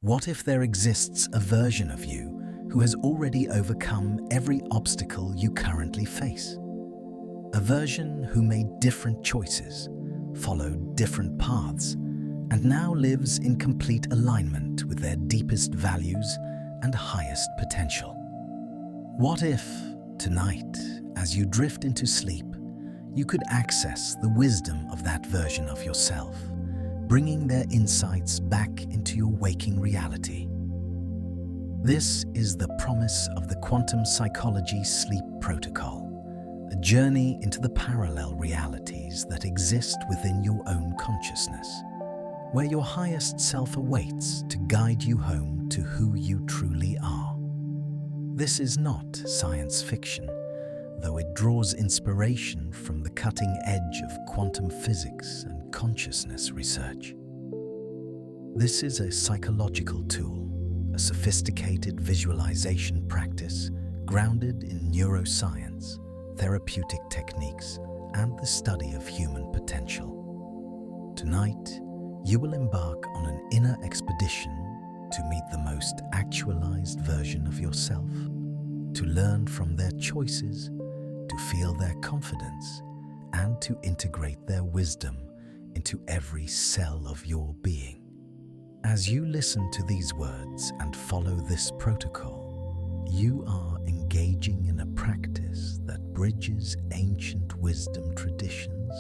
What if there exists a version of you who has already overcome every obstacle you currently face? A version who made different choices, followed different paths, and now lives in complete alignment with their deepest values and highest potential. What if, tonight, as you drift into sleep, you could access the wisdom of that version of yourself, bringing their insights back into your waking reality? This is the promise of the quantum psychology sleep protocol, a journey into the parallel realities that exist within your own consciousness, where your highest self awaits to guide you home to who you truly are. This is not science fiction, though it draws inspiration from the cutting edge of quantum physics and consciousness research. This is a psychological tool, a sophisticated visualization practice grounded in neuroscience, therapeutic techniques, and the study of human potential. Tonight, you will embark on an inner expedition to meet the most actualized version of yourself, to learn from their choices, to feel their confidence, and to integrate their wisdom into every cell of your being. As you listen to these words and follow this protocol, you are engaging in a practice that bridges ancient wisdom traditions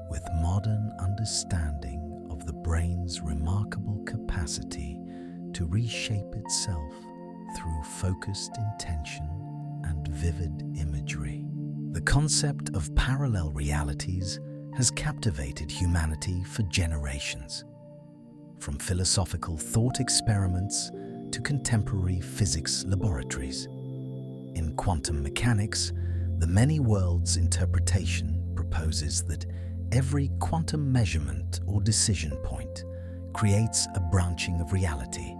with modern understanding of the brain's remarkable capacity to reshape itself through focused intention and vivid imagery. The concept of parallel realities has captivated humanity for generations. From philosophical thought experiments to contemporary physics laboratories. In quantum mechanics, the many worlds interpretation proposes that every quantum measurement or decision point creates a branching of reality,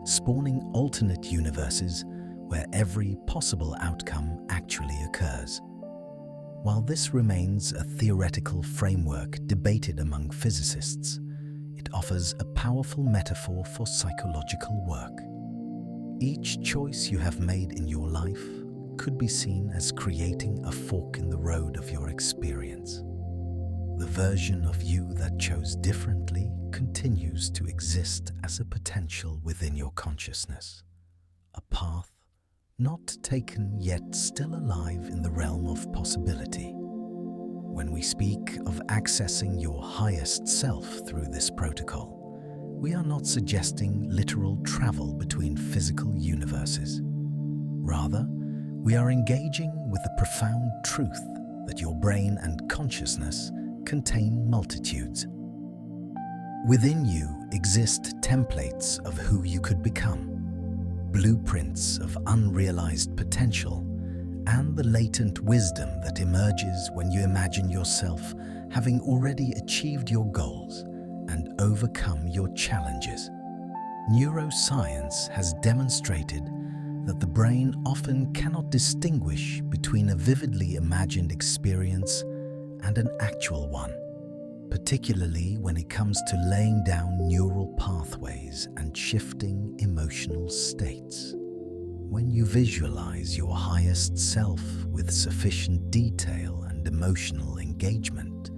spawning alternate universes where every possible outcome actually occurs. While this remains a theoretical framework debated among physicists, it offers a powerful metaphor for psychological work. Each choice you have made in your life could be seen as creating a fork in the road of your experience. The version of you that chose differently continues to exist as a potential within your consciousness, a path not taken yet still alive in the realm of possibility. When we speak of accessing your highest self through this protocol, we are not suggesting literal travel between physical universes. Rather, we are engaging with the profound truth that your brain and consciousness contain multitudes. Within you exist templates of who you could become, blueprints of unrealized potential, and the latent wisdom that emerges when you imagine yourself having already achieved your goals and overcome your challenges. Neuroscience has demonstrated that the brain often cannot distinguish between a vividly imagined experience and an actual one, particularly when it comes to laying down neural pathways and shifting emotional states. When you visualize your highest self with sufficient detail and emotional engagement,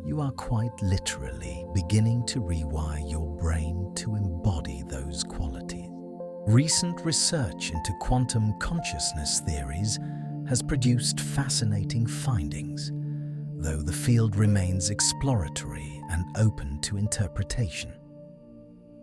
you are quite literally beginning to rewire your brain to embody those qualities. Recent research into quantum consciousness theories has produced fascinating findings, though the field remains exploratory and open to interpretation.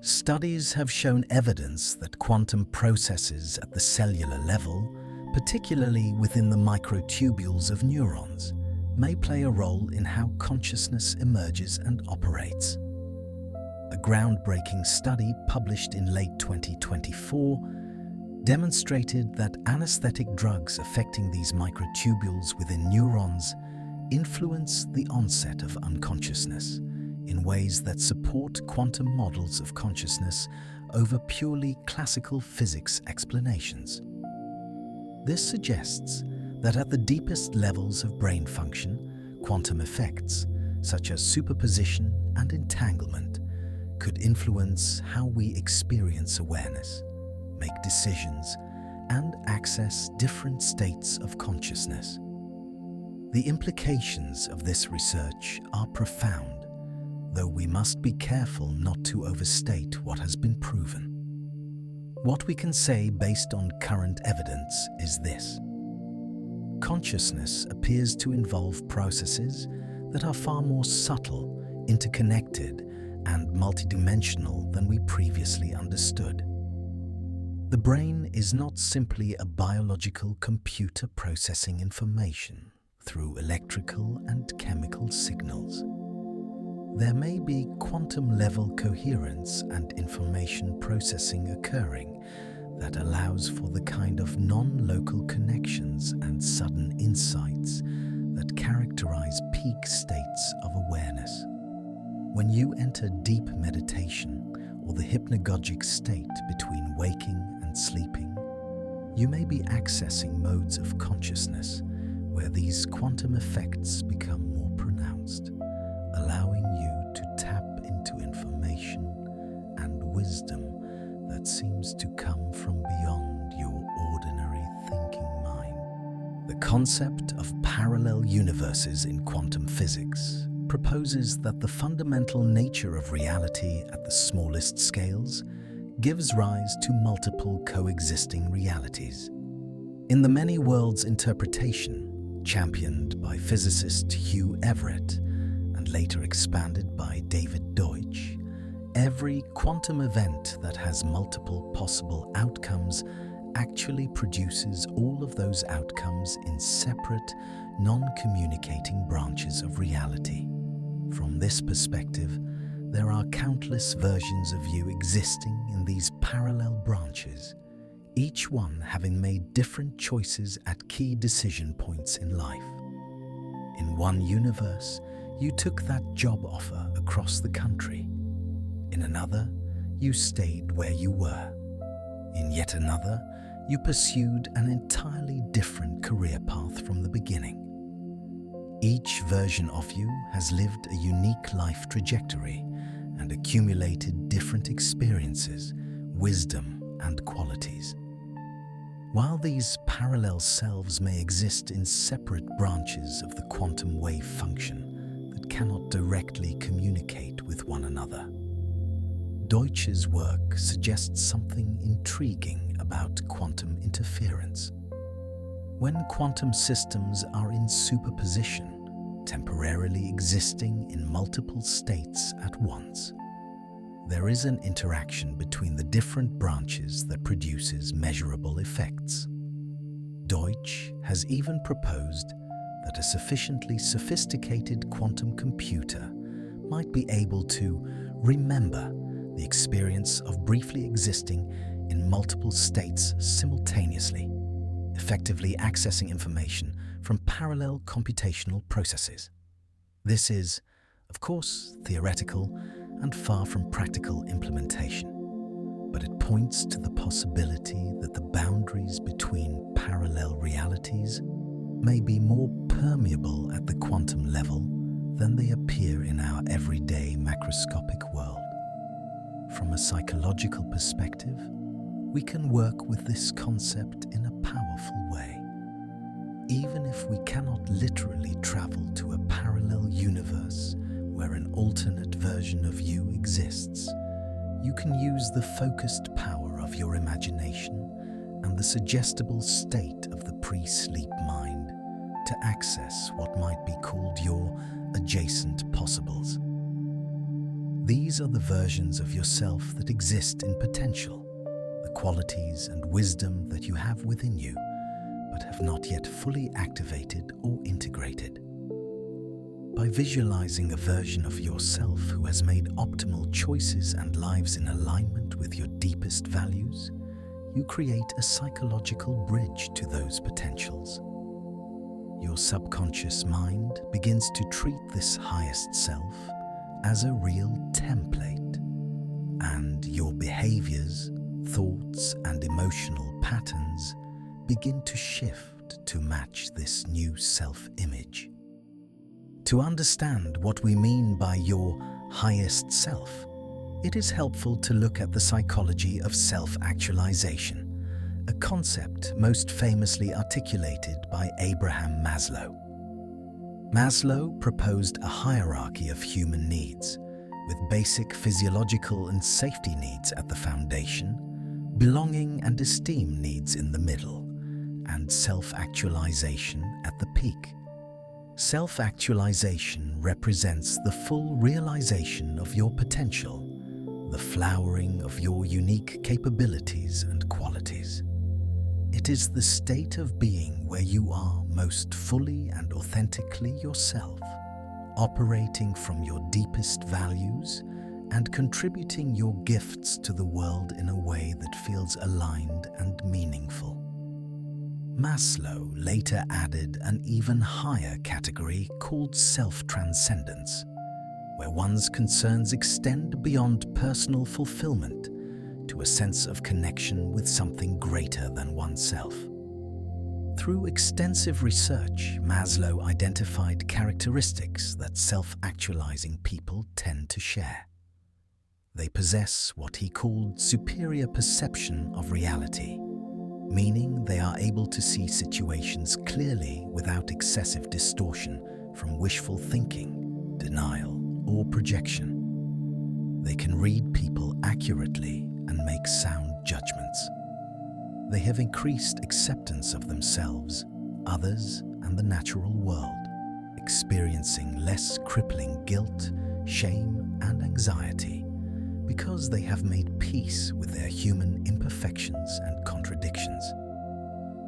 Studies have shown evidence that quantum processes at the cellular level, particularly within the microtubules of neurons, may play a role in how consciousness emerges and operates. A groundbreaking study published in late 2024 demonstrated that anesthetic drugs affecting these microtubules within neurons influence the onset of unconsciousness in ways that support quantum models of consciousness over purely classical physics explanations. This suggests that at the deepest levels of brain function, quantum effects, such as superposition and entanglement, could influence how we experience awareness, make decisions, and access different states of consciousness. The implications of this research are profound, though we must be careful not to overstate what has been proven. What we can say based on current evidence is this: consciousness appears to involve processes that are far more subtle, interconnected, and multidimensional than we previously understood. The brain is not simply a biological computer processing information through electrical and chemical signals. There may be quantum-level coherence and information processing occurring that allows for the kind of non-local connections and sudden insights that characterize peak states of awareness. When you enter deep meditation or the hypnagogic state between waking and sleeping, you may be accessing modes of consciousness where these quantum effects become more pronounced, allowing you to tap into information and wisdom that seems to come from beyond your ordinary thinking mind. The concept of parallel universes in quantum physics proposes that the fundamental nature of reality at the smallest scales gives rise to multiple coexisting realities. In the many worlds interpretation, championed by physicist Hugh Everett and later expanded by David Deutsch, every quantum event that has multiple possible outcomes actually produces all of those outcomes in separate, non-communicating branches of reality. From this perspective, there are countless versions of you existing in these parallel branches, each one having made different choices at key decision points in life. In one universe, you took that job offer across the country. In another, you stayed where you were. In yet another, you pursued an entirely different career path from the beginning. Each version of you has lived a unique life trajectory and accumulated different experiences, wisdom, and qualities. While these parallel selves may exist in separate branches of the quantum wave function that cannot directly communicate with one another, Deutsch's work suggests something intriguing about quantum interference. When quantum systems are in superposition, temporarily existing in multiple states at once, there is an interaction between the different branches that produces measurable effects. Deutsch has even proposed that a sufficiently sophisticated quantum computer might be able to remember the experience of briefly existing in multiple states simultaneously, effectively accessing information from parallel computational processes. This is, of course, theoretical and far from practical implementation, but it points to the possibility that the boundaries between parallel realities may be more permeable at the quantum level than they appear in our everyday macroscopic world. From a psychological perspective, we can work with this concept in a powerful way. Even if we cannot literally travel to a parallel universe where an alternate version of you exists, you can use the focused power of your imagination and the suggestible state of the pre-sleep mind to access what might be called your adjacent possibles. These are the versions of yourself that exist in potential, the qualities and wisdom that you have within you, but have not yet fully activated or integrated. By visualizing a version of yourself who has made optimal choices and lives in alignment with your deepest values, you create a psychological bridge to those potentials. Your subconscious mind begins to treat this highest self as a real template, and your behaviors, thoughts, and emotional patterns begin to shift to match this new self-image. To understand what we mean by your highest self, it is helpful to look at the psychology of self-actualization, a concept most famously articulated by Abraham Maslow. Maslow proposed a hierarchy of human needs, with basic physiological and safety needs at the foundation, belonging and esteem needs in the middle, and self-actualization at the peak. Self-actualization represents the full realization of your potential, the flowering of your unique capabilities and qualities. It is the state of being where you are most fully and authentically yourself, operating from your deepest values and contributing your gifts to the world in a way that feels aligned and meaningful. Maslow later added an even higher category called self-transcendence, where one's concerns extend beyond personal fulfillment to a sense of connection with something greater than oneself. Through extensive research, Maslow identified characteristics that self-actualizing people tend to share. They possess what he called superior perception of reality, meaning they are able to see situations clearly without excessive distortion from wishful thinking, denial, or projection. They can read people accurately and make sound judgments. They have increased acceptance of themselves, others, and the natural world, experiencing less crippling guilt, shame, and anxiety because they have made peace with their human imperfections and contradictions.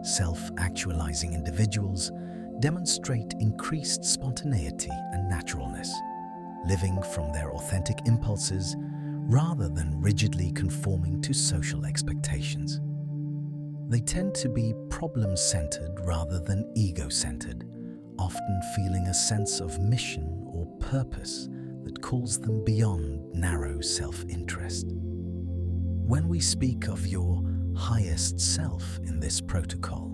Self-actualizing individuals demonstrate increased spontaneity and naturalness, living from their authentic impulses rather than rigidly conforming to social expectations. They tend to be problem-centered rather than ego-centered, often feeling a sense of mission or purpose that calls them beyond narrow self-interest. When we speak of your highest self in this protocol,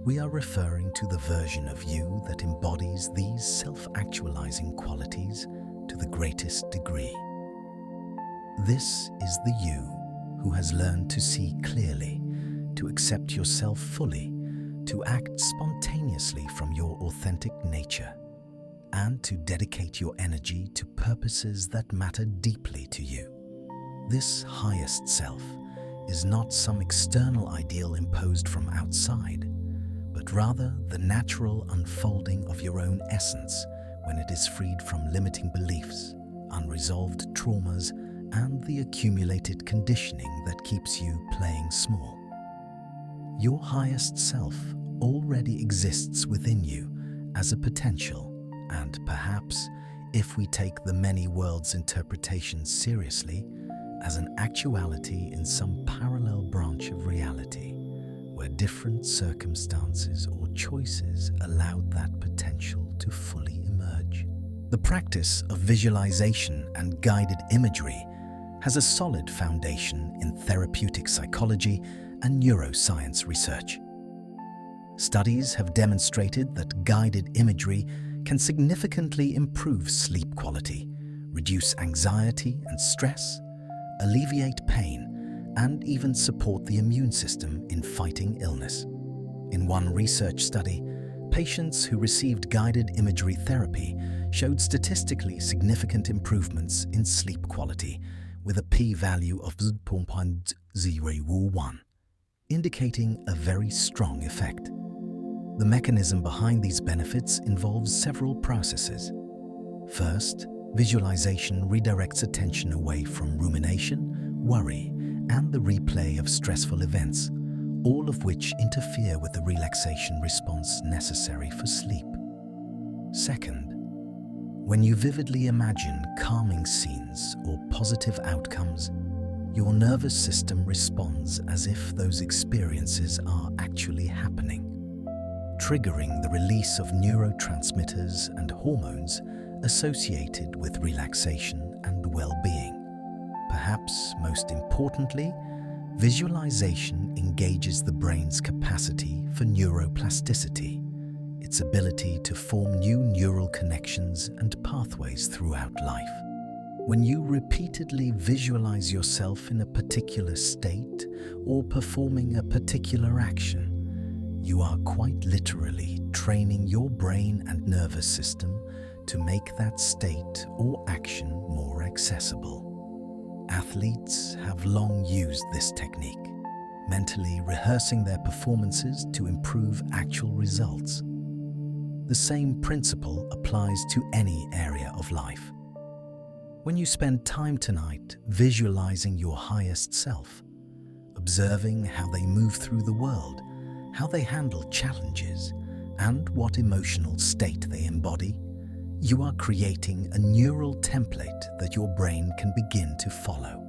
we are referring to the version of you that embodies these self-actualizing qualities to the greatest degree. This is the you who has learned to see clearly, to accept yourself fully, to act spontaneously from your authentic nature, and to dedicate your energy to purposes that matter deeply to you. This highest self is not some external ideal imposed from outside, but rather the natural unfolding of your own essence when it is freed from limiting beliefs, unresolved traumas, and the accumulated conditioning that keeps you playing small. Your highest self already exists within you as a potential, and perhaps, if we take the many worlds interpretation seriously, as an actuality in some parallel branch of reality, where different circumstances or choices allowed that potential to fully emerge. The practice of visualization and guided imagery has a solid foundation in therapeutic psychology and neuroscience research. Studies have demonstrated that guided imagery can significantly improve sleep quality, reduce anxiety and stress, alleviate pain, and even support the immune system in fighting illness. In one research study, patients who received guided imagery therapy showed statistically significant improvements in sleep quality with a p-value of 0.01, indicating a very strong effect. The mechanism behind these benefits involves several processes. First, visualization redirects attention away from rumination, worry, and the replay of stressful events, all of which interfere with the relaxation response necessary for sleep. Second, when you vividly imagine calming scenes or positive outcomes, your nervous system responds as if those experiences are actually happening, triggering the release of neurotransmitters and hormones associated with relaxation and well-being. Perhaps most importantly, visualization engages the brain's capacity for neuroplasticity, its ability to form new neural connections and pathways throughout life. When you repeatedly visualize yourself in a particular state or performing a particular action, you are quite literally training your brain and nervous system to make that state or action more accessible. Athletes have long used this technique, mentally rehearsing their performances to improve actual results. The same principle applies to any area of life. When you spend time tonight visualizing your highest self, observing how they move through the world, how they handle challenges, and what emotional state they embody, you are creating a neural template that your brain can begin to follow.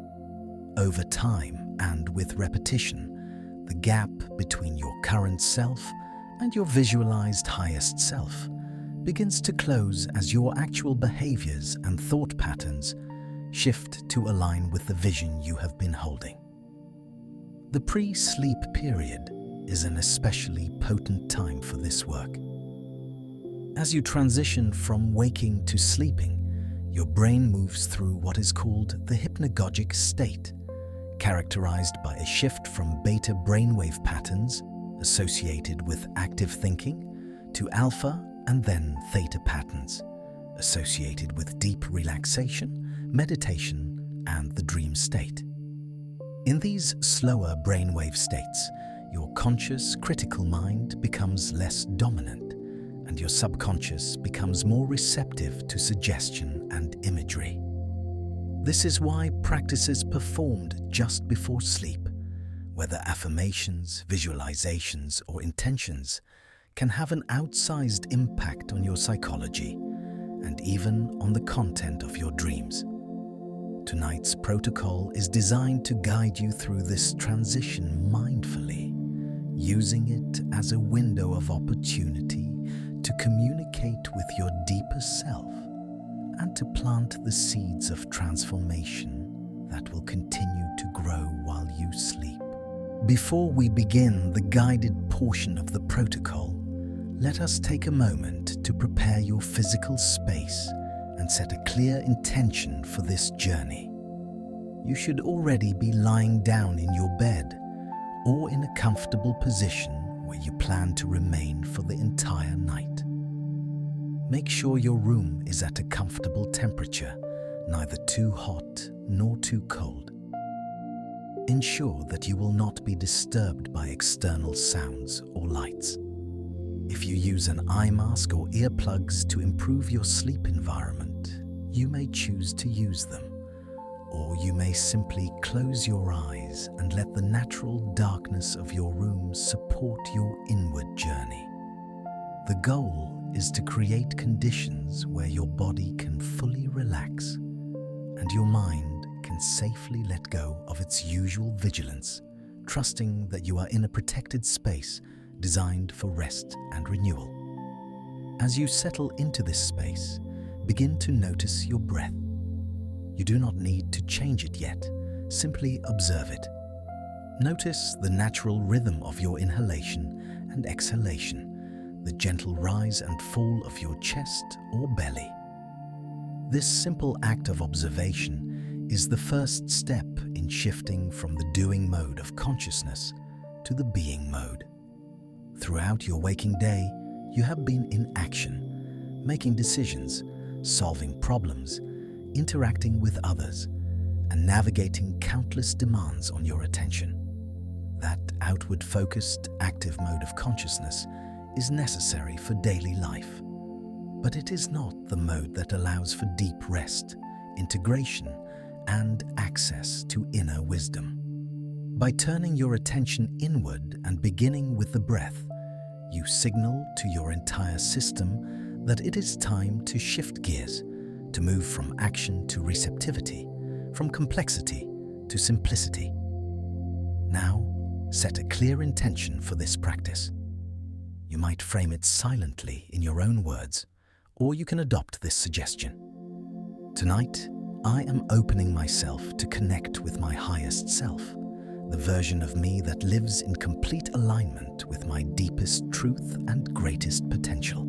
Over time and with repetition, the gap between your current self and your visualized highest self begins to close as your actual behaviors and thought patterns shift to align with the vision you have been holding. The pre-sleep period is an especially potent time for this work. As you transition from waking to sleeping, your brain moves through what is called the hypnagogic state, characterized by a shift from beta brainwave patterns associated with active thinking to alpha and then theta patterns associated with deep relaxation, meditation, and the dream state. In these slower brainwave states, your conscious, critical mind becomes less dominant, and your subconscious becomes more receptive to suggestion and imagery. This is why practices performed just before sleep, whether affirmations, visualizations, or intentions, can have an outsized impact on your psychology and even on the content of your dreams. Tonight's protocol is designed to guide you through this transition mindfully, using it as a window of opportunity to communicate with your deeper self and to plant the seeds of transformation that will continue to grow while you sleep. Before we begin the guided portion of the protocol, let us take a moment to prepare your physical space and set a clear intention for this journey. You should already be lying down in your bed or in a comfortable position where you plan to remain for the entire night. Make sure your room is at a comfortable temperature, neither too hot nor too cold. Ensure that you will not be disturbed by external sounds or lights. If you use an eye mask or earplugs to improve your sleep environment, you may choose to use them, or you may simply close your eyes and let the natural darkness of your room support your inward journey. The goal is to create conditions where your body can fully relax and your mind can safely let go of its usual vigilance, trusting that you are in a protected space designed for rest and renewal. As you settle into this space, begin to notice your breath. You do not need to change it yet, simply observe it. Notice the natural rhythm of your inhalation and exhalation, the gentle rise and fall of your chest or belly. This simple act of observation is the first step in shifting from the doing mode of consciousness to the being mode. Throughout your waking day, you have been in action, making decisions, solving problems, interacting with others, and navigating countless demands on your attention. That outward-focused, active mode of consciousness is necessary for daily life, but it is not the mode that allows for deep rest, integration, and access to inner wisdom. By turning your attention inward and beginning with the breath, you signal to your entire system that it is time to shift gears, to move from action to receptivity, from complexity to simplicity. Now, set a clear intention for this practice. You might frame it silently in your own words, or you can adopt this suggestion. Tonight, I am opening myself to connect with my highest self, the version of me that lives in complete alignment with my deepest truth and greatest potential.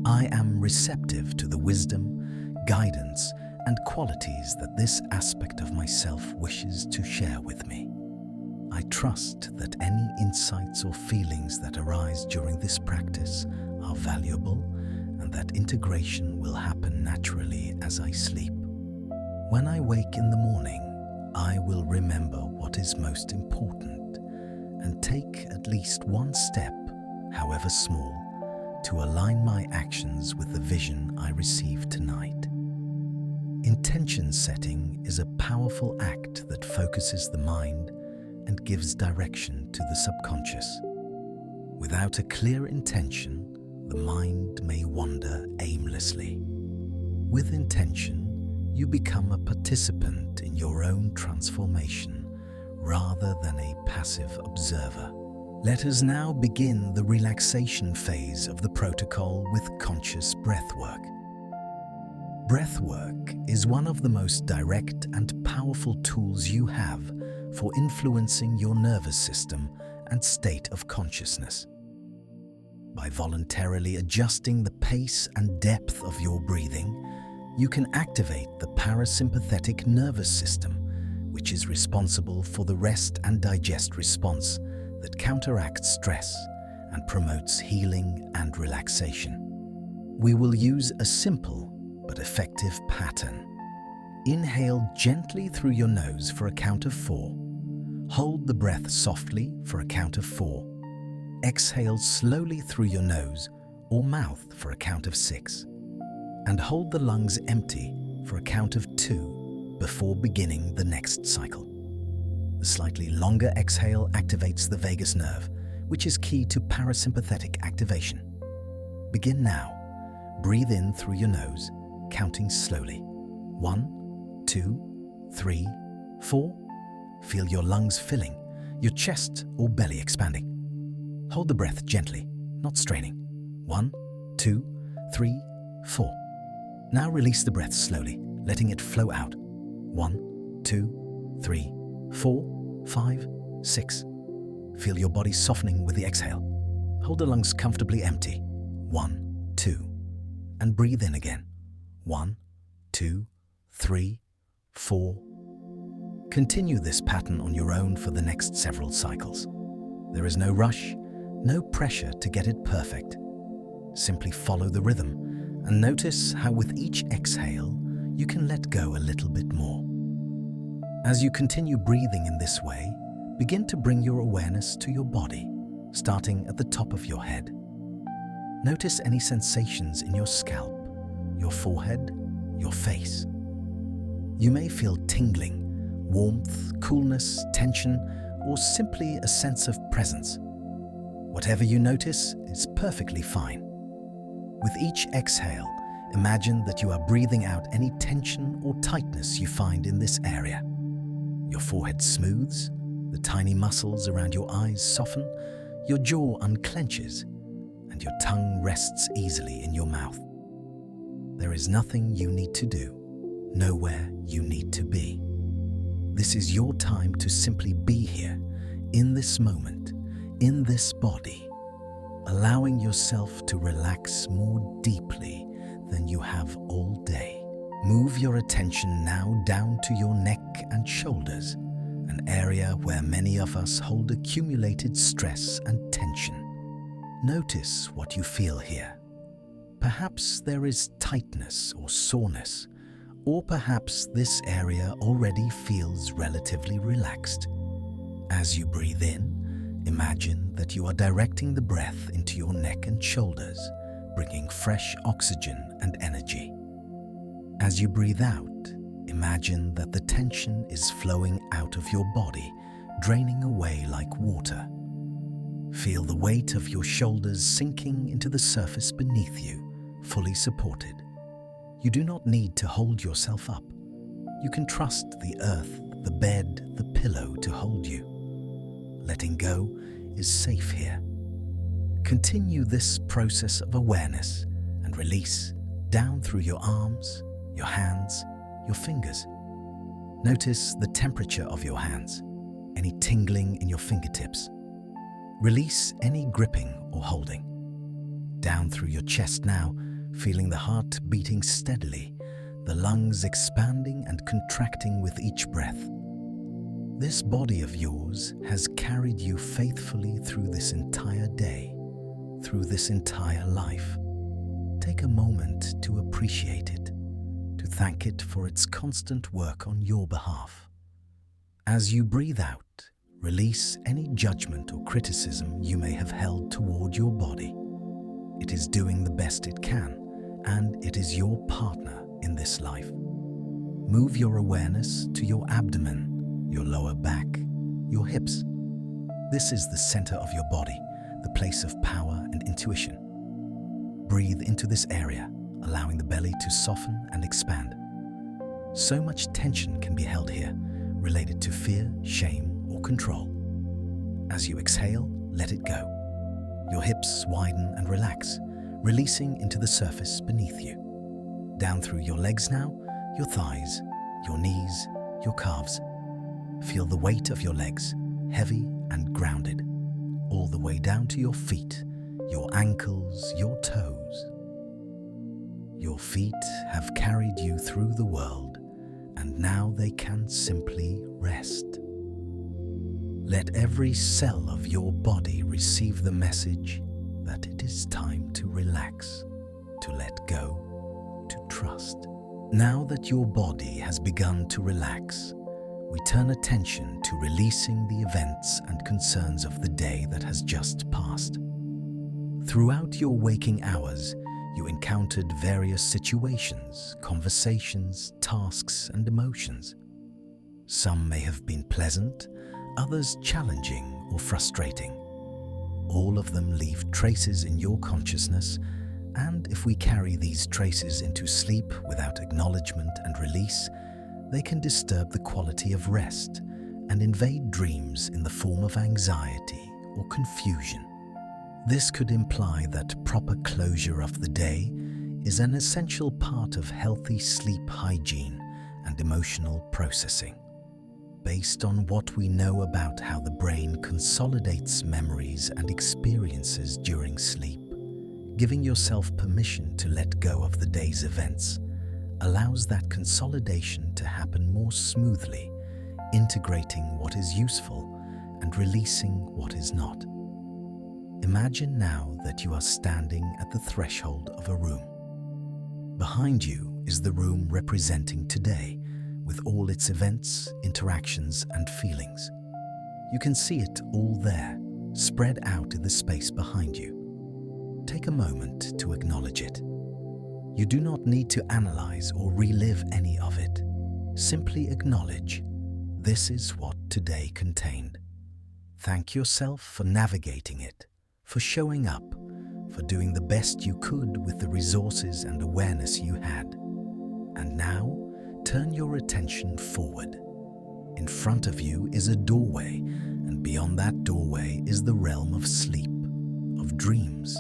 I am receptive to the wisdom, guidance, and qualities that this aspect of myself wishes to share with me. I trust that any insights or feelings that arise during this practice are valuable and that integration will happen naturally as I sleep. When I wake in the morning, I will remember what is most important and take at least one step, however small, to align my actions with the vision I received tonight. Intention setting is a powerful act that focuses the mind and gives direction to the subconscious. Without a clear intention, the mind may wander aimlessly. With intention, you become a participant in your own transformation rather than a passive observer. Let us now begin the relaxation phase of the protocol with conscious breathwork. Breathwork is one of the most direct and powerful tools you have for influencing your nervous system and state of consciousness. By voluntarily adjusting the pace and depth of your breathing, you can activate the parasympathetic nervous system, which is responsible for the rest and digest response that counteracts stress and promotes healing and relaxation. We will use a simple but effective pattern. Inhale gently through your nose for a count of 4. Hold the breath softly for a count of 4. Exhale slowly through your nose or mouth for a count of 6. And hold the lungs empty for a count of 2 before beginning the next cycle. The slightly longer exhale activates the vagus nerve, which is key to parasympathetic activation. Begin now. Breathe in through your nose, counting slowly. 1, 2, 3, 4. Feel your lungs filling, your chest or belly expanding. Hold the breath gently, not straining. 1, 2, 3, 4. Now release the breath slowly, letting it flow out. 1, 2, 3, 4, 5, 6. Feel your body softening with the exhale. Hold the lungs comfortably empty. 1, 2. And breathe in again. 1, 2, 3, 4. Continue this pattern on your own for the next several cycles. There is no rush, no pressure to get it perfect. Simply follow the rhythm and notice how with each exhale, you can let go a little bit more. As you continue breathing in this way, begin to bring your awareness to your body, starting at the top of your head. Notice any sensations in your scalp, your forehead, your face. You may feel tingling, warmth, coolness, tension, or simply a sense of presence. Whatever you notice is perfectly fine. With each exhale, imagine that you are breathing out any tension or tightness you find in this area. Your forehead smooths, the tiny muscles around your eyes soften, your jaw unclenches, and your tongue rests easily in your mouth. There is nothing you need to do, nowhere you need to be. This is your time to simply be here, in this moment, in this body, allowing yourself to relax more deeply than you have all day. Move your attention now down to your neck and shoulders, an area where many of us hold accumulated stress and tension. Notice what you feel here. Perhaps there is tightness or soreness, or perhaps this area already feels relatively relaxed. As you breathe in, imagine that you are directing the breath into your neck and shoulders, bringing fresh oxygen and energy. As you breathe out, imagine that the tension is flowing out of your body, draining away like water. Feel the weight of your shoulders sinking into the surface beneath you, fully supported. You do not need to hold yourself up. You can trust the earth, the bed, the pillow to hold you. Letting go is safe here. Continue this process of awareness and release down through your arms, your hands, your fingers. Notice the temperature of your hands, any tingling in your fingertips. Release any gripping or holding. Down through your chest now, feeling the heart beating steadily, the lungs expanding and contracting with each breath. This body of yours has carried you faithfully through this entire day, through this entire life. Take a moment to appreciate it, to thank it for its constant work on your behalf. As you breathe out, release any judgment or criticism you may have held toward your body. It is doing the best it can, and it is your partner in this life. Move your awareness to your abdomen, your lower back, your hips. This is the center of your body, the place of power and intuition. Breathe into this area, allowing the belly to soften and expand. So much tension can be held here, related to fear, shame, or control. As you exhale, let it go. Your hips widen and relax, releasing into the surface beneath you. Down through your legs now, your thighs, your knees, your calves. Feel the weight of your legs, heavy and grounded, all the way down to your feet, your ankles, your toes. Your feet have carried you through the world, and now they can simply rest. Let every cell of your body receive the message that it is time to relax, to let go, to trust. Now that your body has begun to relax, we turn attention to releasing the events and concerns of the day that has just passed. Throughout your waking hours, you encountered various situations, conversations, tasks, and emotions. Some may have been pleasant, others challenging or frustrating. All of them leave traces in your consciousness, and if we carry these traces into sleep without acknowledgement and release, they can disturb the quality of rest and invade dreams in the form of anxiety or confusion. This could imply that proper closure of the day is an essential part of healthy sleep hygiene and emotional processing. Based on what we know about how the brain consolidates memories and experiences during sleep, giving yourself permission to let go of the day's events allows that consolidation to happen more smoothly, integrating what is useful and releasing what is not. Imagine now that you are standing at the threshold of a room. Behind you is the room representing today, with all its events, interactions, and feelings. You can see it all there, spread out in the space behind you. Take a moment to acknowledge it. You do not need to analyze or relive any of it. Simply acknowledge, this is what today contained. Thank yourself for navigating it, for showing up, for doing the best you could with the resources and awareness you had. And now, turn your attention forward. In front of you is a doorway, and beyond that doorway is the realm of sleep, of dreams,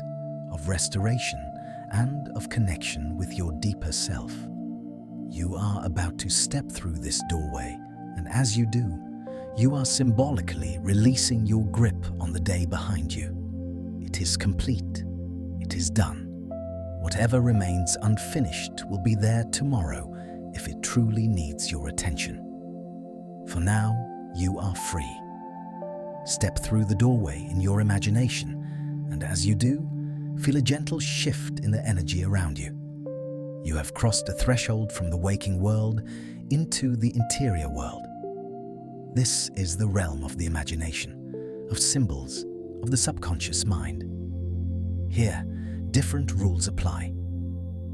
of restoration, and of connection with your deeper self. You are about to step through this doorway, and as you do, you are symbolically releasing your grip on the day behind you. It is complete. It is done. Whatever remains unfinished will be there tomorrow if it truly needs your attention. For now, you are free. Step through the doorway in your imagination, and as you do, feel a gentle shift in the energy around you. You have crossed a threshold from the waking world into the interior world. This is the realm of the imagination, of symbols, of the subconscious mind. Here, different rules apply.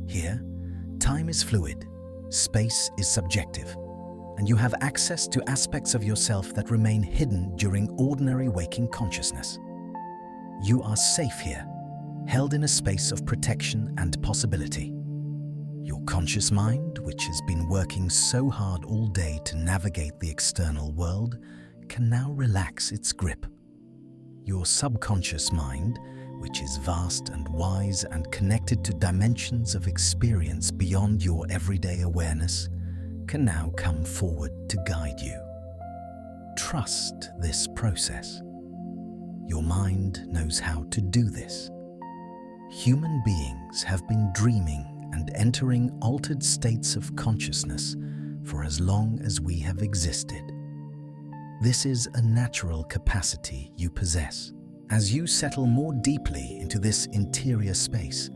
Here, time is fluid, space is subjective, and you have access to aspects of yourself that remain hidden during ordinary waking consciousness. You are safe here, held in a space of protection and possibility. Your conscious mind, which has been working so hard all day to navigate the external world, can now relax its grip. Your subconscious mind, which is vast and wise and connected to dimensions of experience beyond your everyday awareness, can now come forward to guide you. Trust this process. Your mind knows how to do this. Human beings have been dreaming and entering altered states of consciousness for as long as we have existed. This is a natural capacity you possess. As you settle more deeply into this interior space,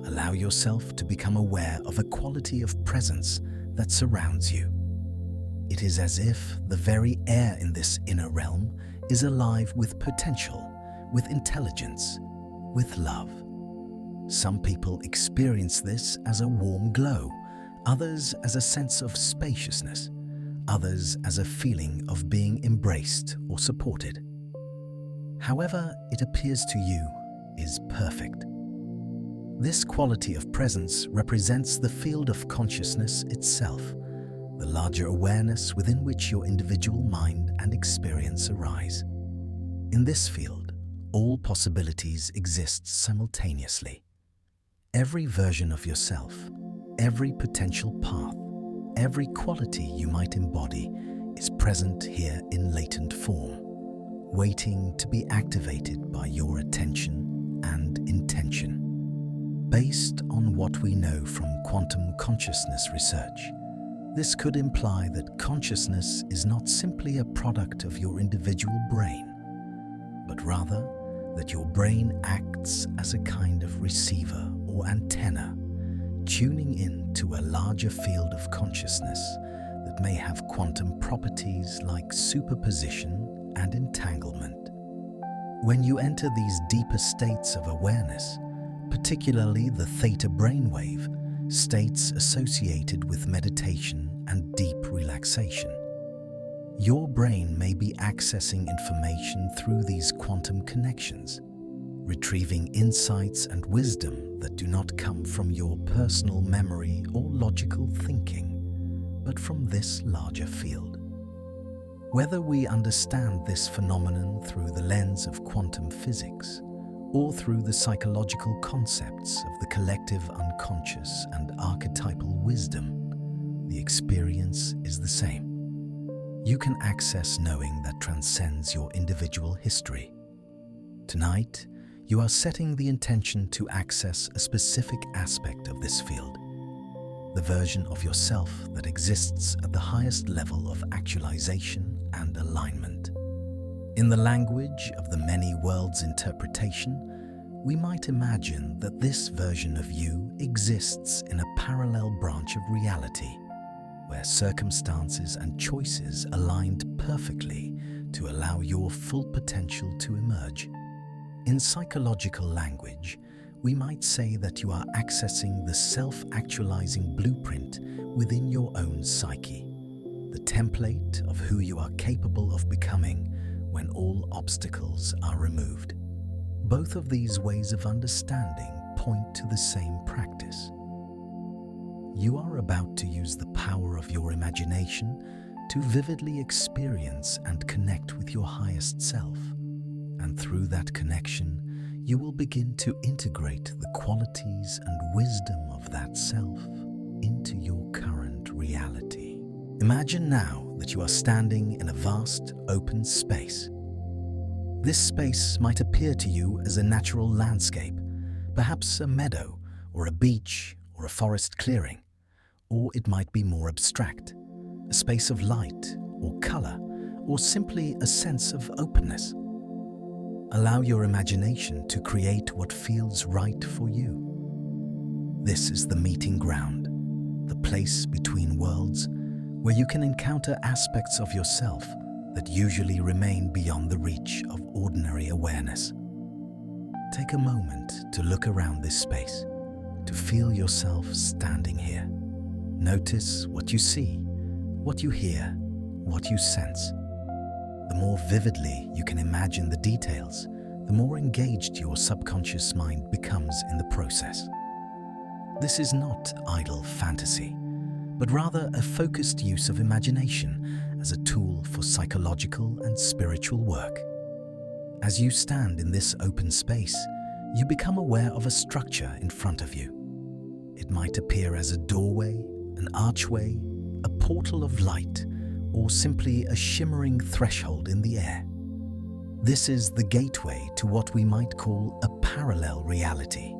allow yourself to become aware of a quality of presence that surrounds you. It is as if the very air in this inner realm is alive with potential, with intelligence, with love. Some people experience this as a warm glow, others as a sense of spaciousness, others as a feeling of being embraced or supported. However it appears to you is perfect. This quality of presence represents the field of consciousness itself, the larger awareness within which your individual mind and experience arise. In this field, all possibilities exist simultaneously. Every version of yourself, every potential path, every quality you might embody is present here in latent form, waiting to be activated by your attention and intention. Based on what we know from quantum consciousness research, this could imply that consciousness is not simply a product of your individual brain, but rather that your brain acts as a kind of receiver or antenna, tuning in to a larger field of consciousness that may have quantum properties like superposition and entanglement. When you enter these deeper states of awareness, particularly the theta brainwave, states associated with meditation and deep relaxation, your brain may be accessing information through these quantum connections, retrieving insights and wisdom that do not come from your personal memory or logical thinking, but from this larger field. Whether we understand this phenomenon through the lens of quantum physics or through the psychological concepts of the collective unconscious and archetypal wisdom, the experience is the same. You can access knowing that transcends your individual history. Tonight, you are setting the intention to access a specific aspect of this field, the version of yourself that exists at the highest level of actualization and alignment. In the language of the many worlds interpretation, we might imagine that this version of you exists in a parallel branch of reality, where circumstances and choices aligned perfectly to allow your full potential to emerge. In psychological language, we might say that you are accessing the self-actualizing blueprint within your own psyche, the template of who you are capable of becoming when all obstacles are removed. Both of these ways of understanding point to the same practice. You are about to use the power of your imagination to vividly experience and connect with your highest self. And through that connection, you will begin to integrate the qualities and wisdom of that self into your current reality. Imagine now that you are standing in a vast, open space. This space might appear to you as a natural landscape, perhaps a meadow or a beach or a forest clearing. Or it might be more abstract, a space of light or color, or simply a sense of openness. Allow your imagination to create what feels right for you. This is the meeting ground, the place between worlds where you can encounter aspects of yourself that usually remain beyond the reach of ordinary awareness. Take a moment to look around this space, to feel yourself standing here. Notice what you see, what you hear, what you sense. The more vividly you can imagine the details, the more engaged your subconscious mind becomes in the process. This is not idle fantasy, but rather a focused use of imagination as a tool for psychological and spiritual work. As you stand in this open space, you become aware of a structure in front of you. It might appear as a doorway, an archway, a portal of light, or simply a shimmering threshold in the air. This is the gateway to what we might call a parallel reality,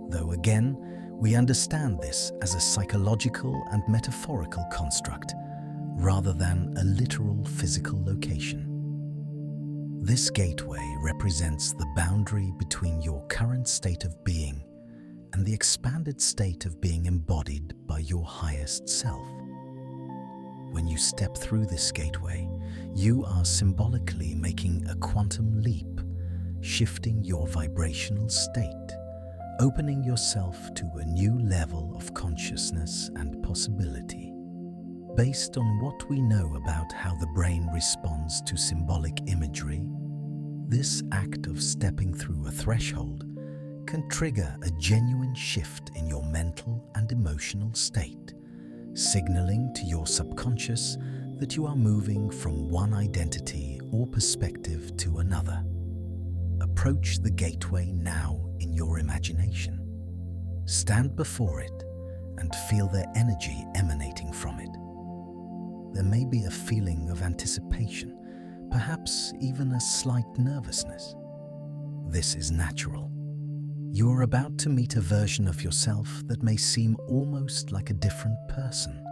though again, We understand this as a psychological and metaphorical construct, rather than a literal physical location. This gateway represents the boundary between your current state of being and the expanded state of being embodied by your highest self. When you step through this gateway, you are symbolically making a quantum leap, shifting your vibrational state, opening yourself to a new level of consciousness and possibility. Based on what we know about how the brain responds to symbolic imagery, this act of stepping through a threshold can trigger a genuine shift in your mental and emotional state, signaling to your subconscious that you are moving from one identity or perspective to another. Approach the gateway now in your imagination. Stand before it and feel the energy emanating from it. There may be a feeling of anticipation, perhaps even a slight nervousness. This is natural. You are about to meet a version of yourself that may seem almost like a different person,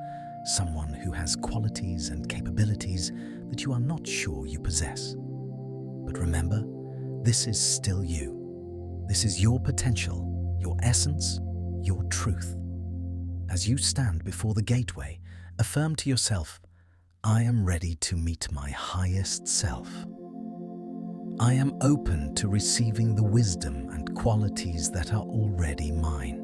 someone who has qualities and capabilities that you are not sure you possess. But remember, this is still you. This is your potential, your essence, your truth. As you stand before the gateway, affirm to yourself, I am ready to meet my highest self. I am open to receiving the wisdom and qualities that are already mine.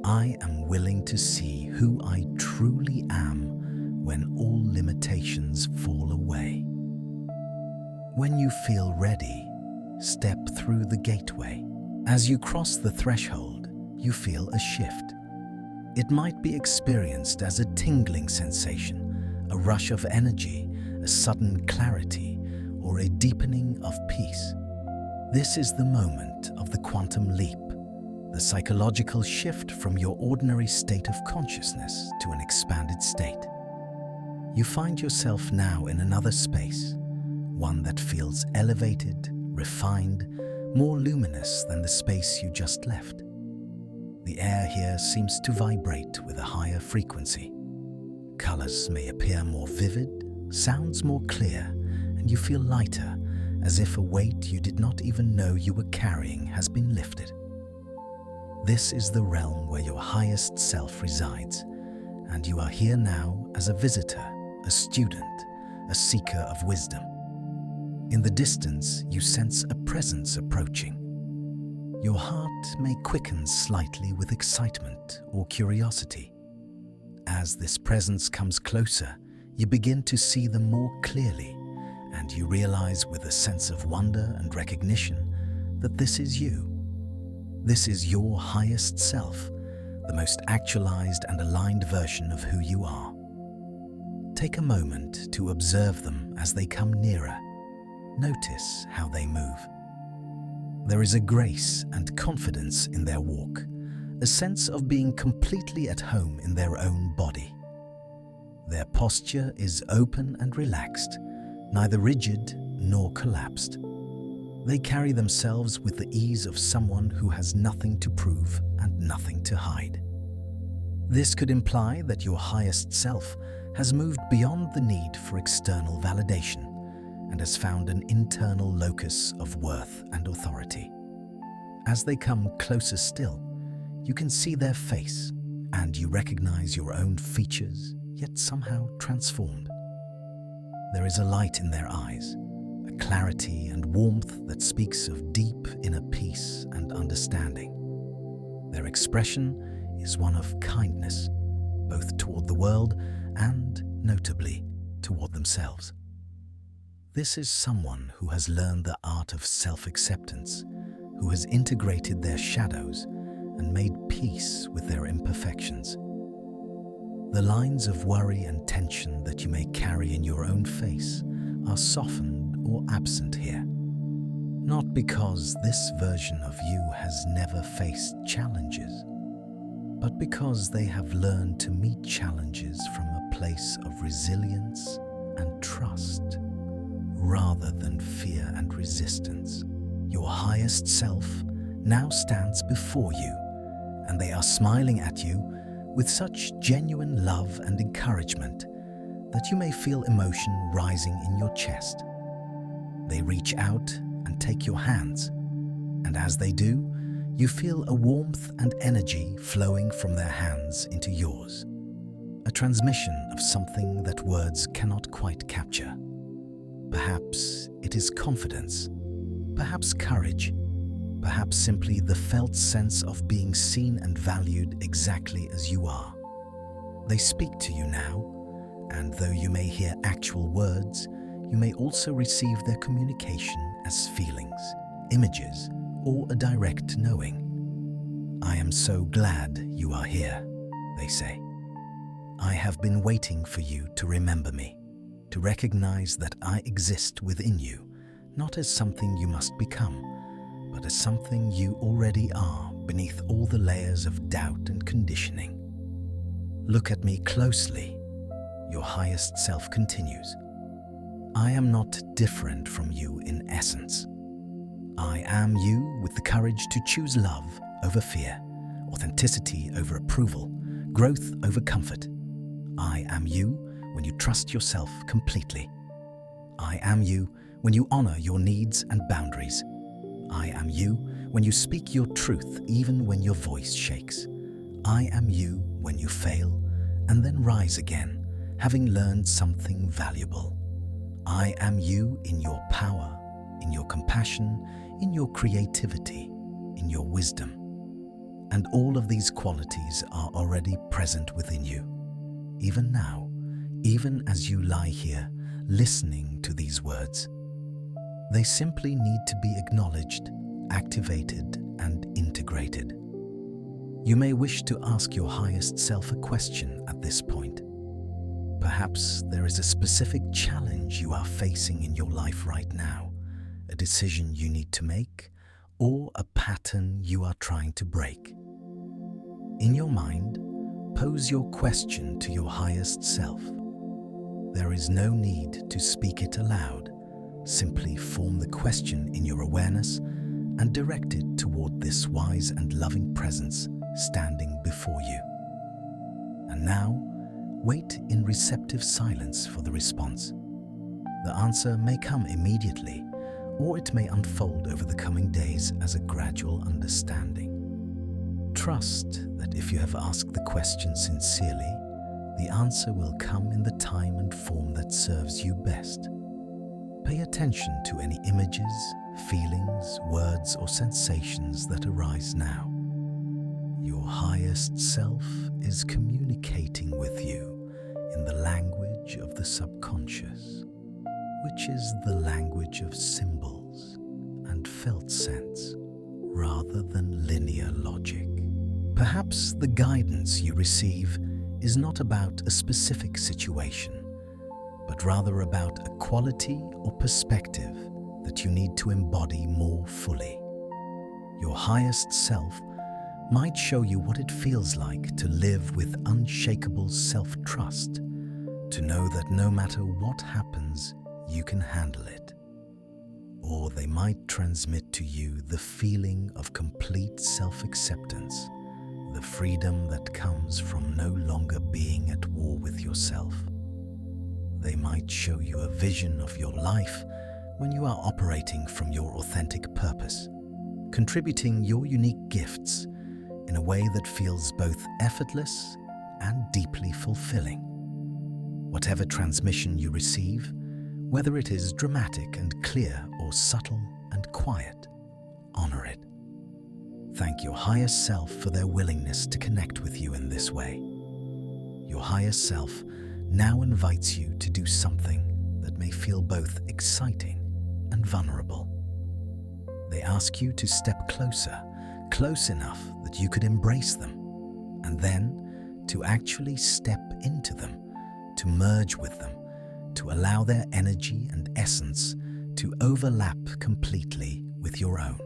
I am willing to see who I truly am when all limitations fall away. When you feel ready, step through the gateway. As you cross the threshold, you feel a shift. It might be experienced as a tingling sensation, a rush of energy, a sudden clarity, or a deepening of peace. This is the moment of the quantum leap, the psychological shift from your ordinary state of consciousness to an expanded state. You find yourself now in another space, one that feels elevated, refined, more luminous than the space you just left. The air here seems to vibrate with a higher frequency. Colors may appear more vivid, sounds more clear, and you feel lighter, as if a weight you did not even know you were carrying has been lifted. This is the realm where your highest self resides, and you are here now as a visitor, a student, a seeker of wisdom. In the distance, you sense a presence approaching. Your heart may quicken slightly with excitement or curiosity. As this presence comes closer, you begin to see them more clearly, and you realize with a sense of wonder and recognition that this is you. This is your highest self, the most actualized and aligned version of who you are. Take a moment to observe them as they come nearer. Notice how they move. There is a grace and confidence in their walk, a sense of being completely at home in their own body. Their posture is open and relaxed, neither rigid nor collapsed. They carry themselves with the ease of someone who has nothing to prove and nothing to hide. This could imply that your highest self has moved beyond the need for external validation and has found an internal locus of worth and authority. As they come closer still, you can see their face, and you recognize your own features, yet somehow transformed. There is a light in their eyes, a clarity and warmth that speaks of deep inner peace and understanding. Their expression is one of kindness, both toward the world and, notably, toward themselves. This is someone who has learned the art of self-acceptance, who has integrated their shadows and made peace with their imperfections. The lines of worry and tension that you may carry in your own face are softened or absent here. Not because this version of you has never faced challenges, but because they have learned to meet challenges from a place of resilience and trust, rather than fear and resistance. Your highest self now stands before you, and they are smiling at you with such genuine love and encouragement that you may feel emotion rising in your chest. They reach out and take your hands, and as they do, you feel a warmth and energy flowing from their hands into yours, a transmission of something that words cannot quite capture. Perhaps it is confidence, perhaps courage, perhaps simply the felt sense of being seen and valued exactly as you are. They speak to you now, and though you may hear actual words, you may also receive their communication as feelings, images, or a direct knowing. "I am so glad you are here," they say. "I have been waiting for you to remember me, to recognize that I exist within you, not as something you must become, but as something you already are beneath all the layers of doubt and conditioning. Look at me closely," your highest self continues. "I am not different from you in essence. I am you with the courage to choose love over fear, authenticity over approval, growth over comfort. I am you when you trust yourself completely. I am you when you honor your needs and boundaries. I am you when you speak your truth even when your voice shakes. I am you when you fail and then rise again, having learned something valuable. I am you in your power, in your compassion, in your creativity, in your wisdom. And all of these qualities are already present within you, even now, even as you lie here listening to these words. They simply need to be acknowledged, activated, and integrated. You may wish to ask your highest self a question at this point. Perhaps there is a specific challenge you are facing in your life right now, a decision you need to make, or a pattern you are trying to break. In your mind, pose your question to your highest self. There is no need to speak it aloud. Simply form the question in your awareness and direct it toward this wise and loving presence standing before you. And now, wait in receptive silence for the response. The answer may come immediately, or it may unfold over the coming days as a gradual understanding. Trust that if you have asked the question sincerely, the answer will come in the time and form that serves you best. Pay attention to any images, feelings, words, or sensations that arise now. Your highest self is communicating with you in the language of the subconscious, which is the language of symbols and felt sense rather than linear logic. Perhaps the guidance you receive is not about a specific situation, but rather about a quality or perspective that you need to embody more fully. Your highest self might show you what it feels like to live with unshakable self-trust, to know that no matter what happens, you can handle it. Or they might transmit to you the feeling of complete self-acceptance, the freedom that comes from no longer being at war with yourself. They might show you a vision of your life when you are operating from your authentic purpose, contributing your unique gifts in a way that feels both effortless and deeply fulfilling. Whatever transmission you receive, whether it is dramatic and clear or subtle and quiet, honor it. Thank your higher self for their willingness to connect with you in this way. Your higher self now invites you to do something that may feel both exciting and vulnerable. They ask you to step closer, close enough that you could embrace them, and then to actually step into them, to merge with them, to allow their energy and essence to overlap completely with your own.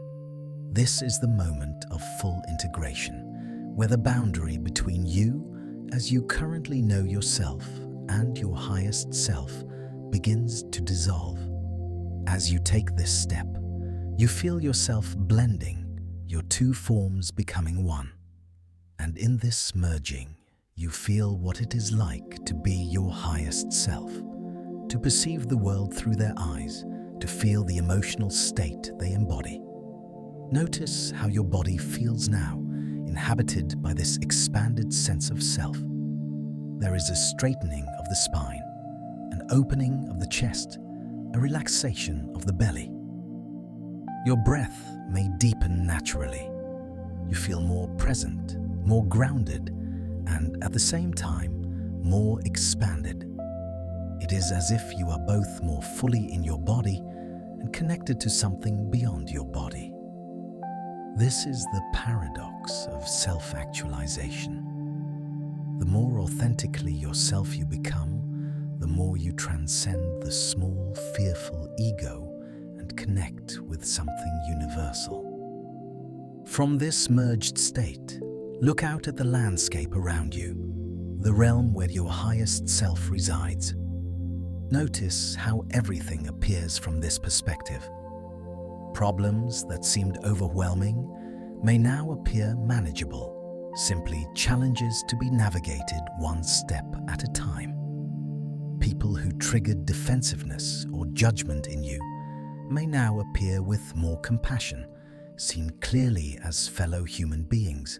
This is the moment of full integration, where the boundary between you, as you currently know yourself, and your highest self begins to dissolve. As you take this step, you feel yourself blending, your two forms becoming one. And in this merging, you feel what it is like to be your highest self, to perceive the world through their eyes, to feel the emotional state they embody. Notice how your body feels now, inhabited by this expanded sense of self. There is a straightening of the spine, an opening of the chest, a relaxation of the belly. Your breath may deepen naturally. You feel more present, more grounded, and at the same time, more expanded. It is as if you are both more fully in your body and connected to something beyond your body. This is the paradox of self-actualization. The more authentically yourself you become, the more you transcend the small, fearful ego and connect with something universal. From this merged state, look out at the landscape around you, the realm where your highest self resides. Notice how everything appears from this perspective. Problems that seemed overwhelming may now appear manageable, simply challenges to be navigated one step at a time. People who triggered defensiveness or judgment in you may now appear with more compassion, seen clearly as fellow human beings,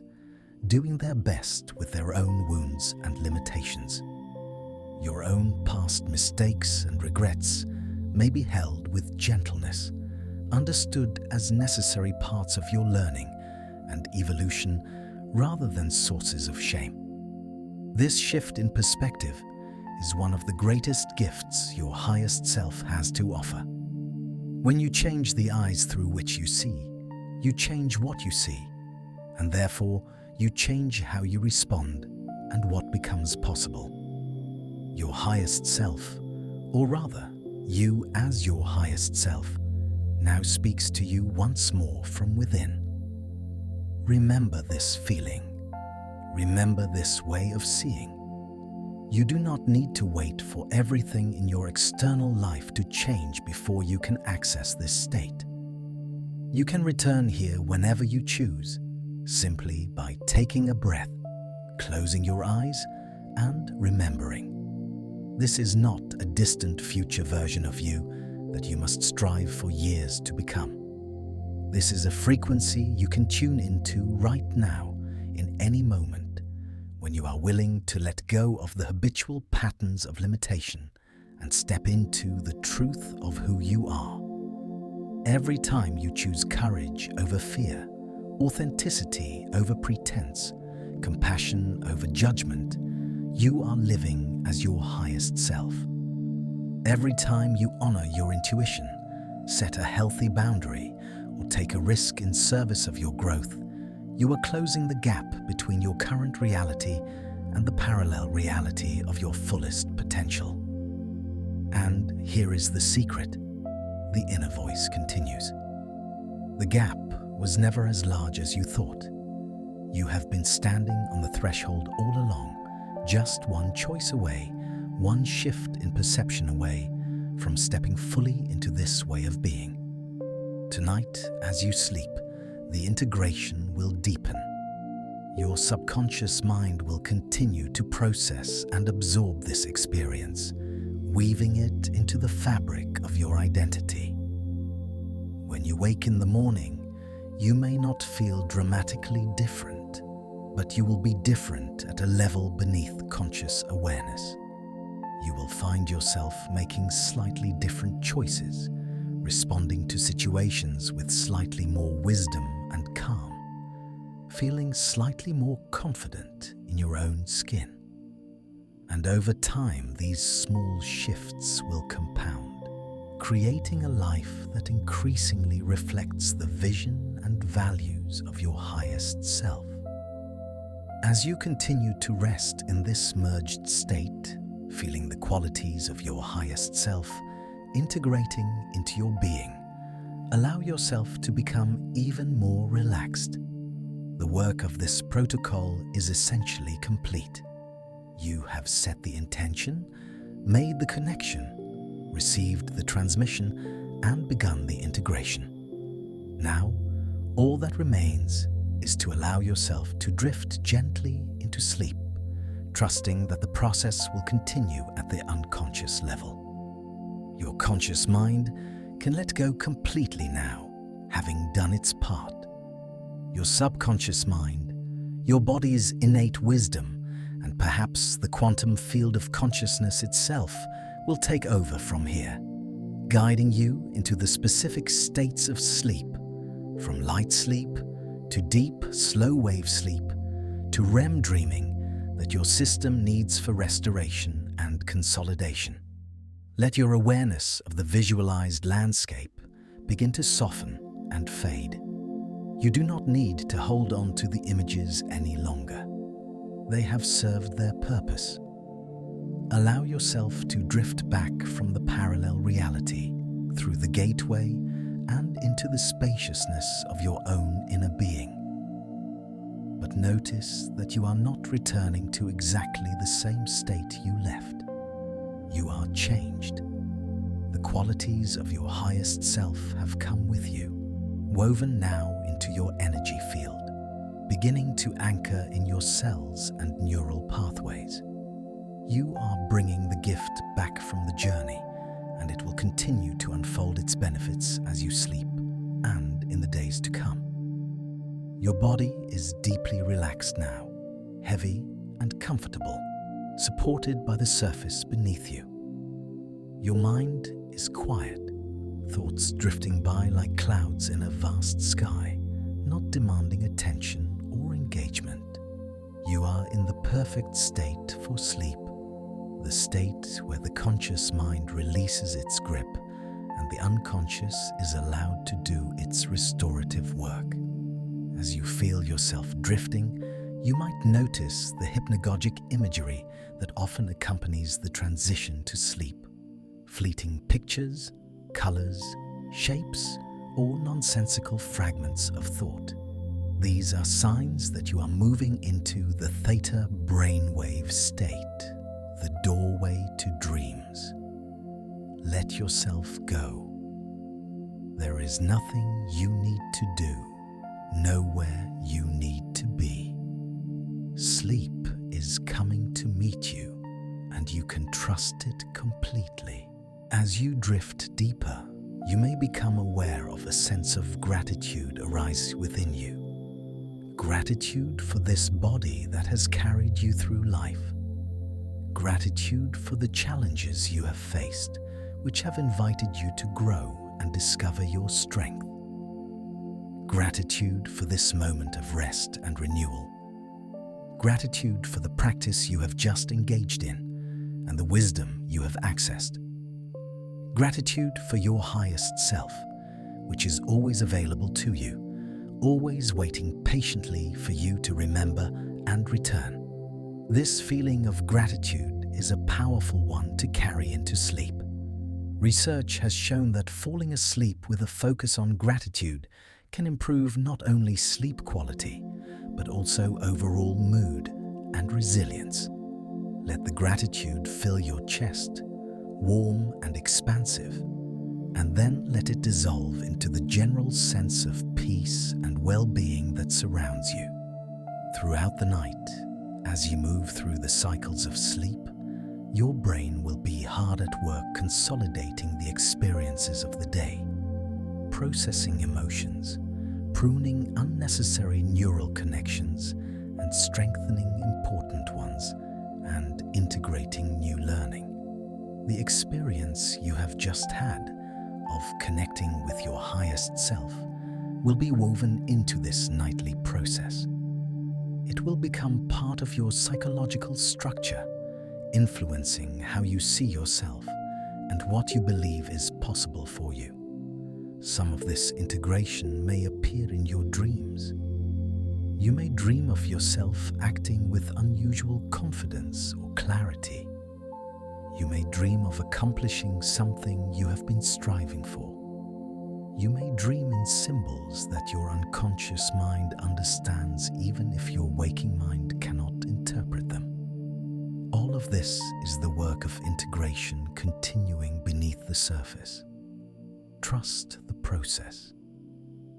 doing their best with their own wounds and limitations. Your own past mistakes and regrets may be held with gentleness, understood as necessary parts of your learning and evolution rather than sources of shame. This shift in perspective is one of the greatest gifts your highest self has to offer. When you change the eyes through which you see, you change what you see, and therefore you change how you respond and what becomes possible. Your highest self, or rather, you as your highest self, now speaks to you once more from within. Remember this feeling. Remember this way of seeing. You do not need to wait for everything in your external life to change before you can access this state. You can return here whenever you choose, simply by taking a breath, closing your eyes, and remembering. This is not a distant future version of you that you must strive for years to become. This is a frequency you can tune into right now, in any moment, when you are willing to let go of the habitual patterns of limitation and step into the truth of who you are. Every time you choose courage over fear, authenticity over pretense, compassion over judgment, you are living as your highest self. Every time you honor your intuition, set a healthy boundary, or take a risk in service of your growth, you are closing the gap between your current reality and the parallel reality of your fullest potential. And here is the secret. The inner voice continues. The gap was never as large as you thought. You have been standing on the threshold all along, just one choice away, one shift in perception away from stepping fully into this way of being. Tonight, as you sleep, the integration will deepen. Your subconscious mind will continue to process and absorb this experience, weaving it into the fabric of your identity. When you wake in the morning, you may not feel dramatically different, but you will be different at a level beneath conscious awareness. You will find yourself making slightly different choices, responding to situations with slightly more wisdom and calm, feeling slightly more confident in your own skin. And over time, these small shifts will compound, creating a life that increasingly reflects the vision and values of your highest self. As you continue to rest in this merged state, feeling the qualities of your highest self integrating into your being, allow yourself to become even more relaxed. The work of this protocol is essentially complete. You have set the intention, made the connection, received the transmission, and begun the integration. Now, all that remains is to allow yourself to drift gently into sleep, trusting that the process will continue at the unconscious level. Your conscious mind can let go completely now, having done its part. Your subconscious mind, your body's innate wisdom, and perhaps the quantum field of consciousness itself will take over from here, guiding you into the specific states of sleep, from light sleep to deep, slow-wave sleep to REM dreaming that your system needs for restoration and consolidation. Let your awareness of the visualized landscape begin to soften and fade. You do not need to hold on to the images any longer. They have served their purpose. Allow yourself to drift back from the parallel reality through the gateway and into the spaciousness of your own inner being. But notice that you are not returning to exactly the same state you left. You are changed. The qualities of your highest self have come with you, woven now into your energy field, beginning to anchor in your cells and neural pathways. You are bringing the gift back from the journey, and it will continue to unfold its benefits as you sleep and in the days to come. Your body is deeply relaxed now, heavy and comfortable, supported by the surface beneath you. Your mind is quiet, thoughts drifting by like clouds in a vast sky, not demanding attention or engagement. You are in the perfect state for sleep, the state where the conscious mind releases its grip and the unconscious is allowed to do its restorative work. As you feel yourself drifting, you might notice the hypnagogic imagery that often accompanies the transition to sleep. Fleeting pictures, colors, shapes, or nonsensical fragments of thought. These are signs that you are moving into the theta brainwave state, the doorway to dreams. Let yourself go. There is nothing you need to do, nowhere you need to be. Sleep is coming to meet you, and you can trust it completely. As you drift deeper, you may become aware of a sense of gratitude arise within you. Gratitude for this body that has carried you through life. Gratitude for the challenges you have faced, which have invited you to grow and discover your strength. Gratitude for this moment of rest and renewal. Gratitude for the practice you have just engaged in and the wisdom you have accessed. Gratitude for your highest self, which is always available to you, always waiting patiently for you to remember and return. This feeling of gratitude is a powerful one to carry into sleep. Research has shown that falling asleep with a focus on gratitude can improve not only sleep quality, but also overall mood and resilience. Let the gratitude fill your chest, warm and expansive, and then let it dissolve into the general sense of peace and well-being that surrounds you. Throughout the night, as you move through the cycles of sleep, your brain will be hard at work consolidating the experiences of the day, processing emotions, pruning unnecessary neural connections, and strengthening important ones, and integrating new learning. The experience you have just had of connecting with your highest self will be woven into this nightly process. It will become part of your psychological structure, influencing how you see yourself and what you believe is possible for you. Some of this integration may appear in your dreams. You may dream of yourself acting with unusual confidence or clarity. You may dream of accomplishing something you have been striving for. You may dream in symbols that your unconscious mind understands even if your waking mind cannot interpret them. All of this is the work of integration continuing beneath the surface. Trust the process.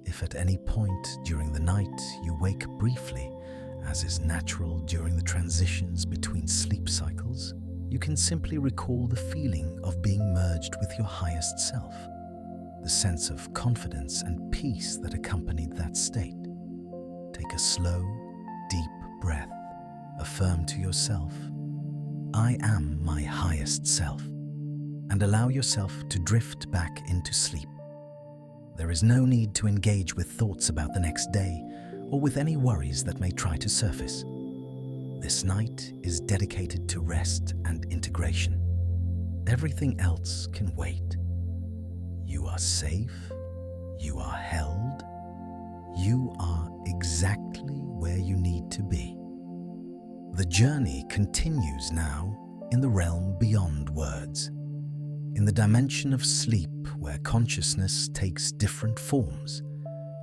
If If at any point during the night you wake briefly, as is natural during the transitions between sleep cycles, you can simply recall the feeling of being merged with your highest self, the sense of confidence and peace that accompanied that state. Take a slow, deep breath. Affirm to yourself, "I am my highest self," and allow yourself to drift back into sleep. There is no need to engage with thoughts about the next day or with any worries that may try to surface. This night is dedicated to rest and integration. Everything else can wait. You are safe, you are held, you are exactly where you need to be. The journey continues now in the realm beyond words, in the dimension of sleep where consciousness takes different forms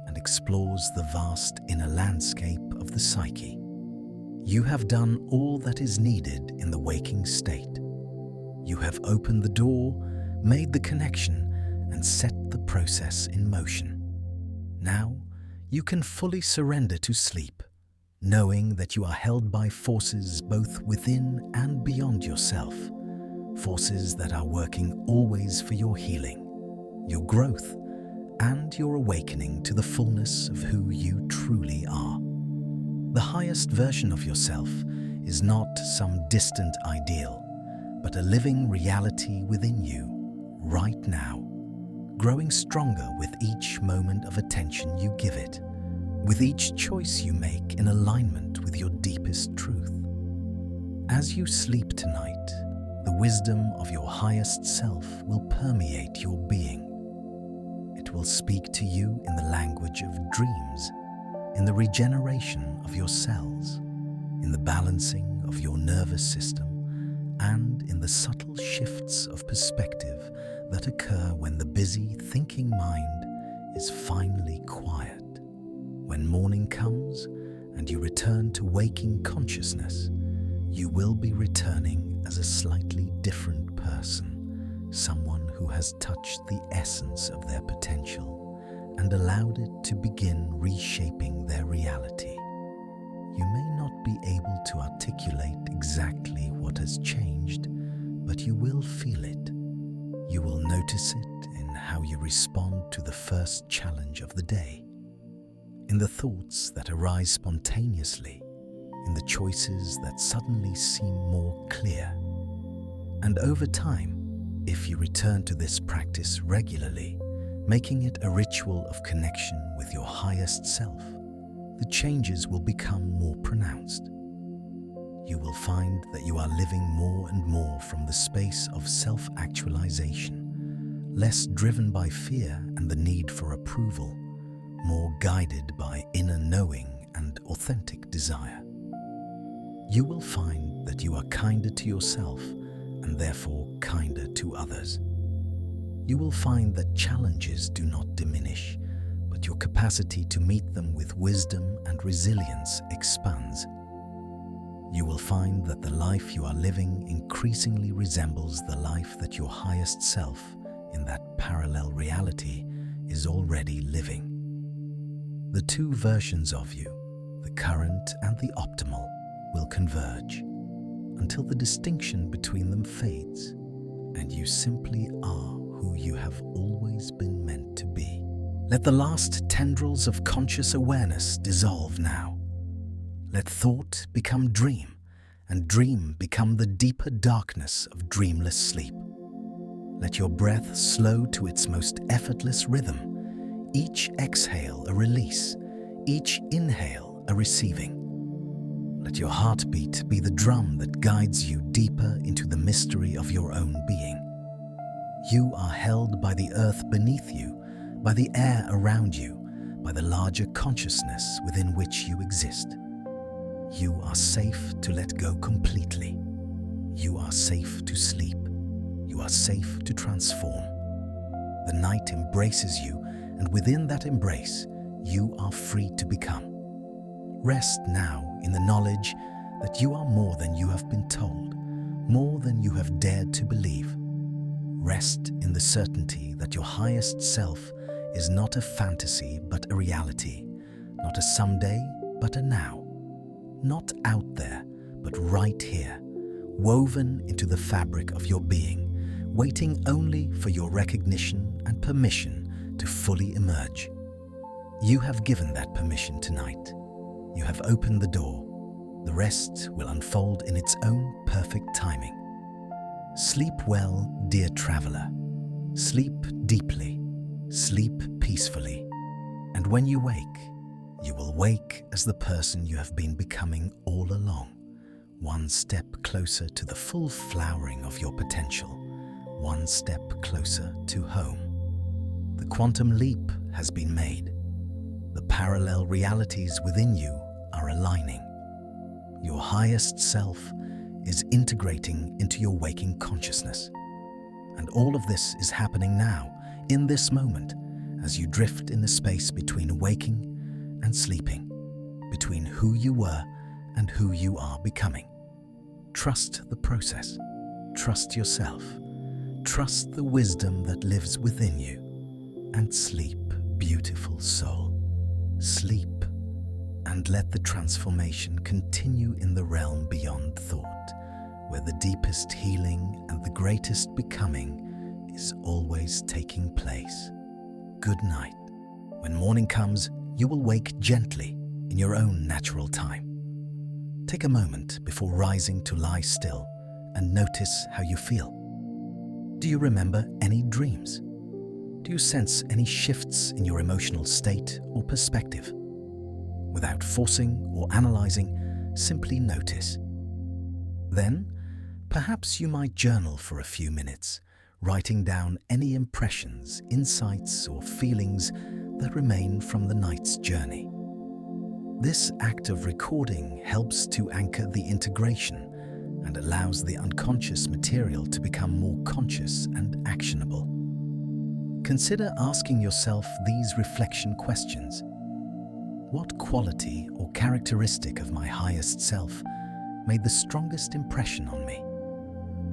and explores the vast inner landscape of the psyche. You have done all that is needed in the waking state. You have opened the door, made the connection, and set the process in motion. Now, you can fully surrender to sleep, knowing that you are held by forces both within and beyond yourself, forces that are working always for your healing, your growth, and your awakening to the fullness of who you truly are. The highest version of yourself is not some distant ideal, but a living reality within you, right now, growing stronger with each moment of attention you give it, with each choice you make in alignment with your deepest truth. As you sleep tonight, the wisdom of your highest self will permeate your being. It will speak to you in the language of dreams, in the regeneration of your cells, in the balancing of your nervous system, and in the subtle shifts of perspective that occur when the busy, thinking mind is finally quiet. When morning comes and you return to waking consciousness, you will be returning as a slightly different person, someone who has touched the essence of their potential and allowed it to begin reshaping their reality. You may not be able to articulate exactly what has changed, but you will feel it. You will notice it in how you respond to the first challenge of the day, in the thoughts that arise spontaneously, in the choices that suddenly seem more clear. And over time, if you return to this practice regularly, making it a ritual of connection with your highest self, the changes will become more pronounced. You will find that you are living more and more from the space of self-actualization, less driven by fear and the need for approval, more guided by inner knowing and authentic desire. You will find that you are kinder to yourself and therefore kinder to others. You will find that challenges do not diminish, but your capacity to meet them with wisdom and resilience expands. You will find that the life you are living increasingly resembles the life that your highest self, in that parallel reality, is already living. The two versions of you, the current and the optimal, will converge until the distinction between them fades, and you simply are who you have always been meant to be. Let the last tendrils of conscious awareness dissolve now. Let thought become dream, and dream become the deeper darkness of dreamless sleep. Let your breath slow to its most effortless rhythm, each exhale a release, each inhale a receiving. Let your heartbeat be the drum that guides you deeper into the mystery of your own being. You are held by the earth beneath you, by the air around you, by the larger consciousness within which you exist. You are safe to let go completely. You are safe to sleep. You are safe to transform. The night embraces you, and within that embrace, you are free to become. Rest now in the knowledge that you are more than you have been told, more than you have dared to believe. Rest in the certainty that your highest self is not a fantasy but a reality, not a someday but a now, not out there but right here, woven into the fabric of your being, waiting only for your recognition and permission to fully emerge. You have given that permission tonight. You have opened the door. The rest will unfold in its own perfect timing. Sleep well, dear traveler. Sleep deeply. Sleep peacefully. And when you wake, you will wake as the person you have been becoming all along, one step closer to the full flowering of your potential, one step closer to home. The quantum leap has been made. The parallel realities within you are aligning. Your highest self is integrating into your waking consciousness. And all of this is happening now, in this moment, as you drift in the space between waking and sleeping, between who you were and who you are becoming. Trust the process. Trust yourself. Trust the wisdom that lives within you. And sleep, beautiful soul. Sleep, and let the transformation continue in the realm beyond thought, where the deepest healing and the greatest becoming is always taking place. Good night. When morning comes, you will wake gently in your own natural time. Take a moment before rising to lie still and notice how you feel. Do you remember any dreams? Do you sense any shifts in your emotional state or perspective? Without forcing or analyzing, simply notice. Then, perhaps you might journal for a few minutes, writing down any impressions, insights, or feelings that remain from the night's journey. This act of recording helps to anchor the integration and allows the unconscious material to become more conscious and actionable. Consider asking yourself these reflection questions. What quality or characteristic of my highest self made the strongest impression on me?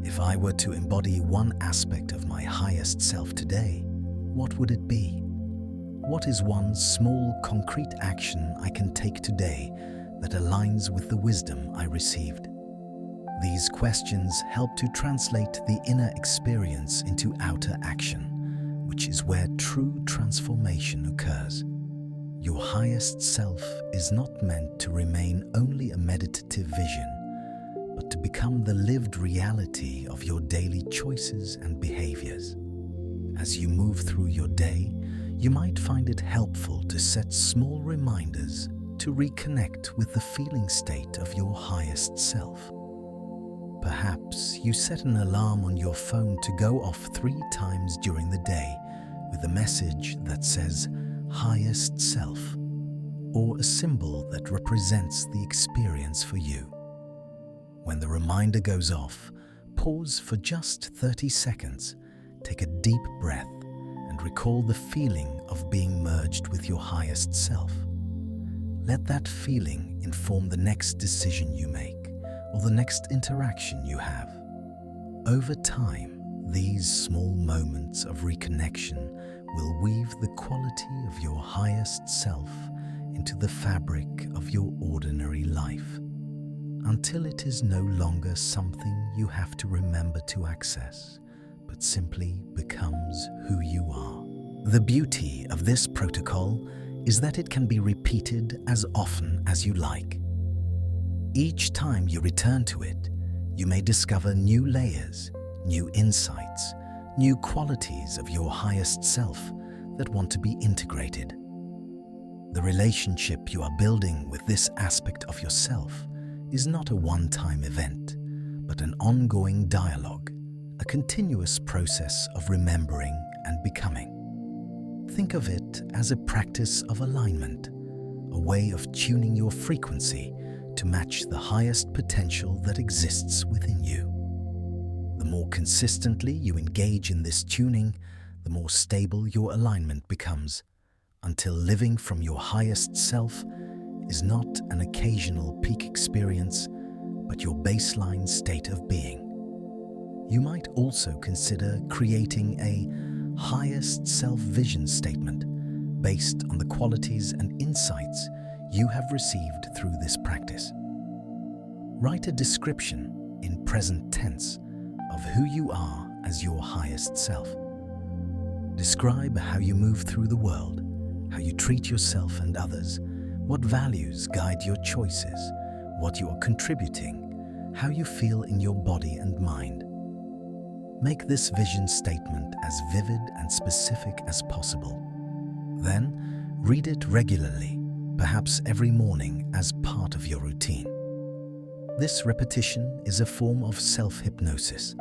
If I were to embody one aspect of my highest self today, what would it be? What is one small, concrete action I can take today that aligns with the wisdom I received? These questions help to translate the inner experience into outer action, which is where true transformation occurs. Your highest self is not meant to remain only a meditative vision, but to become the lived reality of your daily choices and behaviors. As you move through your day, you might find it helpful to set small reminders to reconnect with the feeling state of your highest self. Perhaps you set an alarm on your phone to go off 3 times during the day with a message that says highest self, or a symbol that represents the experience for you. When the reminder goes off, pause for just 30 seconds, take a deep breath, and recall the feeling of being merged with your highest self. Let that feeling inform the next decision you make or the next interaction you have. Over time, these small moments of reconnection will weave the quality of your highest self into the fabric of your ordinary life, until it is no longer something you have to remember to access, but simply becomes who you are. The beauty of this protocol is that it can be repeated as often as you like. Each time you return to it, you may discover new layers, new insights, new qualities of your highest self that want to be integrated. The relationship you are building with this aspect of yourself is not a one-time event, but an ongoing dialogue, a continuous process of remembering and becoming. Think of it as a practice of alignment, a way of tuning your frequency to match the highest potential that exists within you. The more consistently you engage in this tuning, the more stable your alignment becomes, until living from your highest self is not an occasional peak experience, but your baseline state of being. You might also consider creating a highest self-vision statement based on the qualities and insights you have received through this practice. Write a description in present tense of who you are as your highest self. Describe how you move through the world, how you treat yourself and others, what values guide your choices, what you are contributing, how you feel in your body and mind. Make this vision statement as vivid and specific as possible. Then, read it regularly, perhaps every morning as part of your routine. This repetition is a form of self-hypnosis,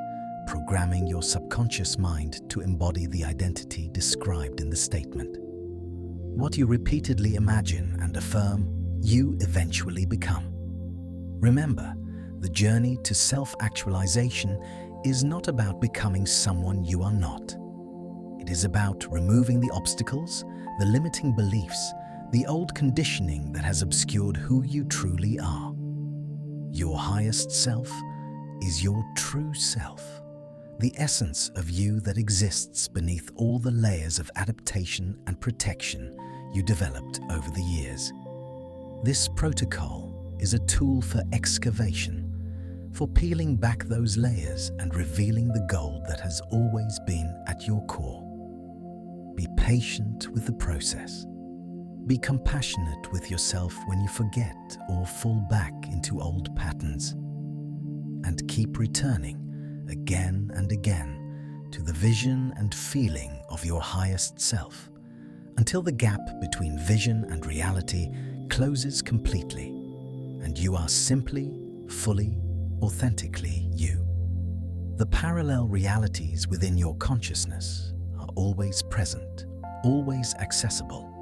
programming your subconscious mind to embody the identity described in the statement. What you repeatedly imagine and affirm, you eventually become. Remember, the journey to self-actualization is not about becoming someone you are not. It is about removing the obstacles, the limiting beliefs, the old conditioning that has obscured who you truly are. Your highest self is your true self, the essence of you that exists beneath all the layers of adaptation and protection you developed over the years. This protocol is a tool for excavation, for peeling back those layers and revealing the gold that has always been at your core. Be patient with the process. Be compassionate with yourself when you forget or fall back into old patterns. And keep returning again and again to the vision and feeling of your highest self until the gap between vision and reality closes completely and you are simply, fully, authentically you. The parallel realities within your consciousness are always present, always accessible.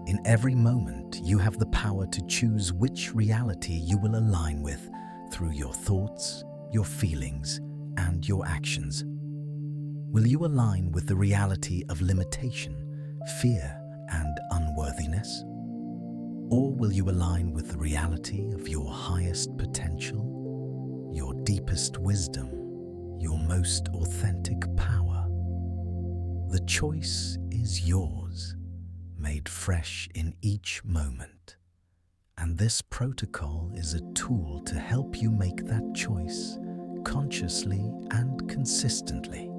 In every moment, you have the power to choose which reality you will align with through your thoughts, your feelings, and your actions. Will you align with the reality of limitation, fear, and unworthiness? Or will you align with the reality of your highest potential, your deepest wisdom, your most authentic power? The choice is yours, made fresh in each moment. And this protocol is a tool to help you make that choice consciously and consistently.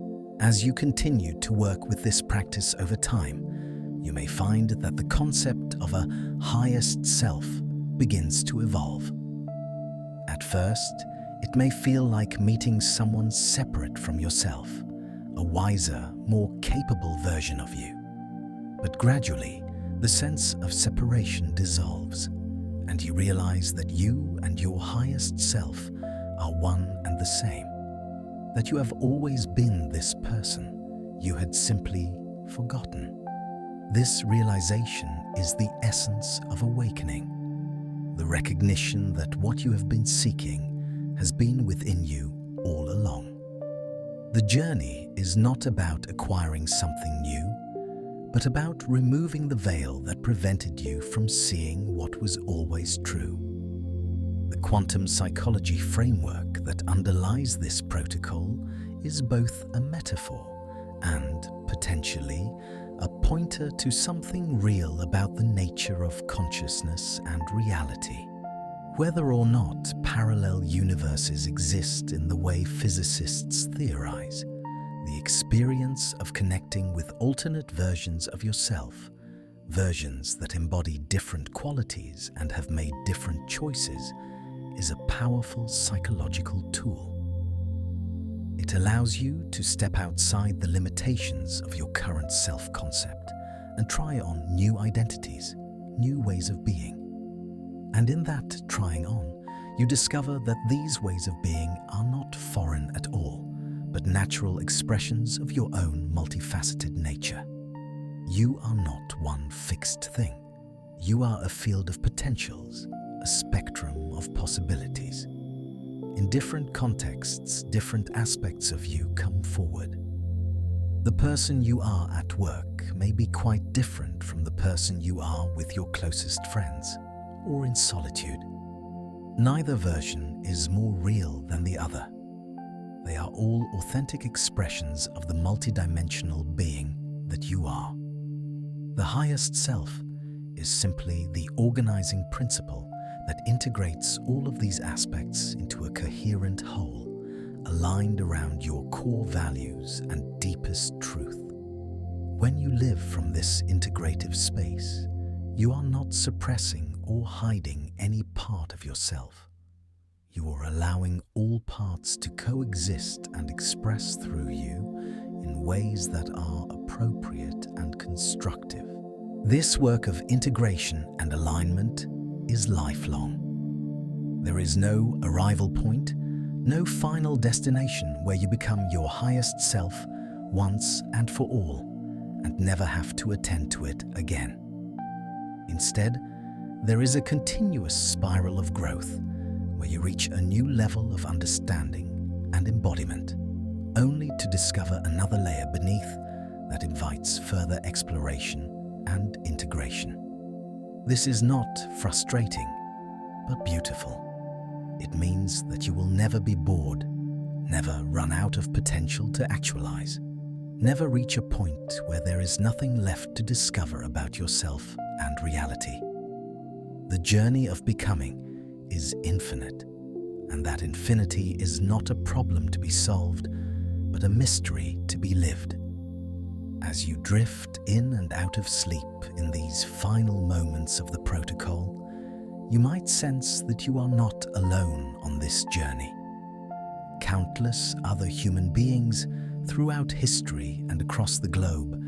As you continue to work with this practice over time, you may find that the concept of a highest self begins to evolve. At first, it may feel like meeting someone separate from yourself, a wiser, more capable version of you. But gradually, the sense of separation dissolves, and you realize that you and your highest self are one and the same, that you have always been this person you had simply forgotten. This realization is the essence of awakening, the recognition that what you have been seeking has been within you all along. The journey is not about acquiring something new, but about removing the veil that prevented you from seeing what was always true. The quantum psychology framework that underlies this protocol is both a metaphor and, potentially, a pointer to something real about the nature of consciousness and reality. Whether or not parallel universes exist in the way physicists theorize, the experience of connecting with alternate versions of yourself, versions that embody different qualities and have made different choices, is a powerful psychological tool. It allows you to step outside the limitations of your current self-concept and try on new identities, new ways of being. And in that trying on, you discover that these ways of being are not foreign at all, but natural expressions of your own multifaceted nature. You are not one fixed thing. You are a field of potentials, a spectrum of possibilities. In different contexts, different aspects of you come forward. The person you are at work may be quite different from the person you are with your closest friends, or in solitude. Neither version is more real than the other. They are all authentic expressions of the multidimensional being that you are. The highest self is simply the organizing principle that integrates all of these aspects into a coherent whole, aligned around your core values and deepest truth. When you live from this integrative space, you are not suppressing or hiding any part of yourself. You are allowing all parts to coexist and express through you in ways that are appropriate and constructive. This work of integration and alignment is lifelong. There is no arrival point, no final destination where you become your highest self once and for all and never have to attend to it again. Instead, there is a continuous spiral of growth where you reach a new level of understanding and embodiment, only to discover another layer beneath that invites further exploration and integration. This is not frustrating, but beautiful. It means that you will never be bored, never run out of potential to actualize, never reach a point where there is nothing left to discover about yourself and reality. The journey of becoming is infinite, and that infinity is not a problem to be solved, but a mystery to be lived. As you drift in and out of sleep in these final moments of the protocol, you might sense that you are not alone on this journey. Countless other human beings throughout history and across the globe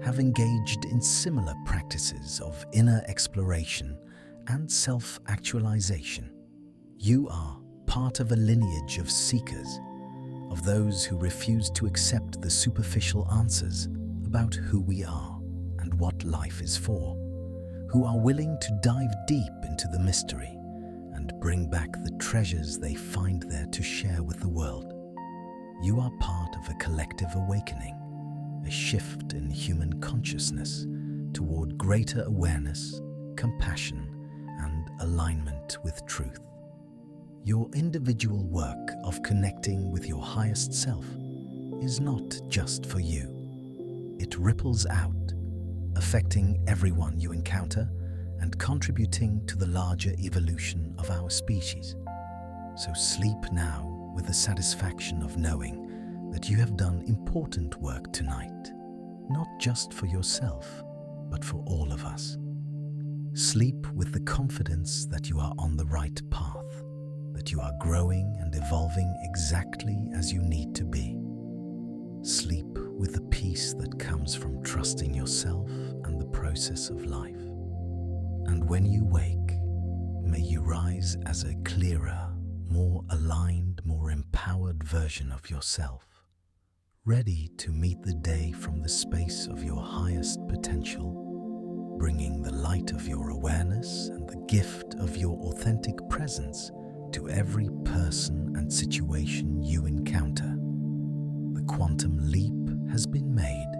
have engaged in similar practices of inner exploration and self-actualization. You are part of a lineage of seekers, of those who refuse to accept the superficial answers about who we are and what life is for, who are willing to dive deep into the mystery and bring back the treasures they find there to share with the world. You are part of a collective awakening, a shift in human consciousness toward greater awareness, compassion, and alignment with truth. Your individual work of connecting with your highest self is not just for you. It ripples out, affecting everyone you encounter and contributing to the larger evolution of our species. So sleep now with the satisfaction of knowing that you have done important work tonight, not just for yourself, but for all of us. Sleep with the confidence that you are on the right path, that you are growing and evolving exactly as you need to be. Sleep with the peace that comes from trusting yourself and the process of life. And when you wake, may you rise as a clearer, more aligned, more empowered version of yourself, ready to meet the day from the space of your highest potential, bringing the light of your awareness and the gift of your authentic presence to every person and situation you encounter. The quantum leap has been made.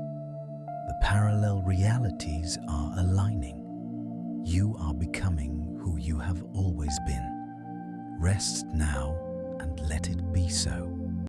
The parallel realities are aligning. You are becoming who you have always been. Rest now and let it be so.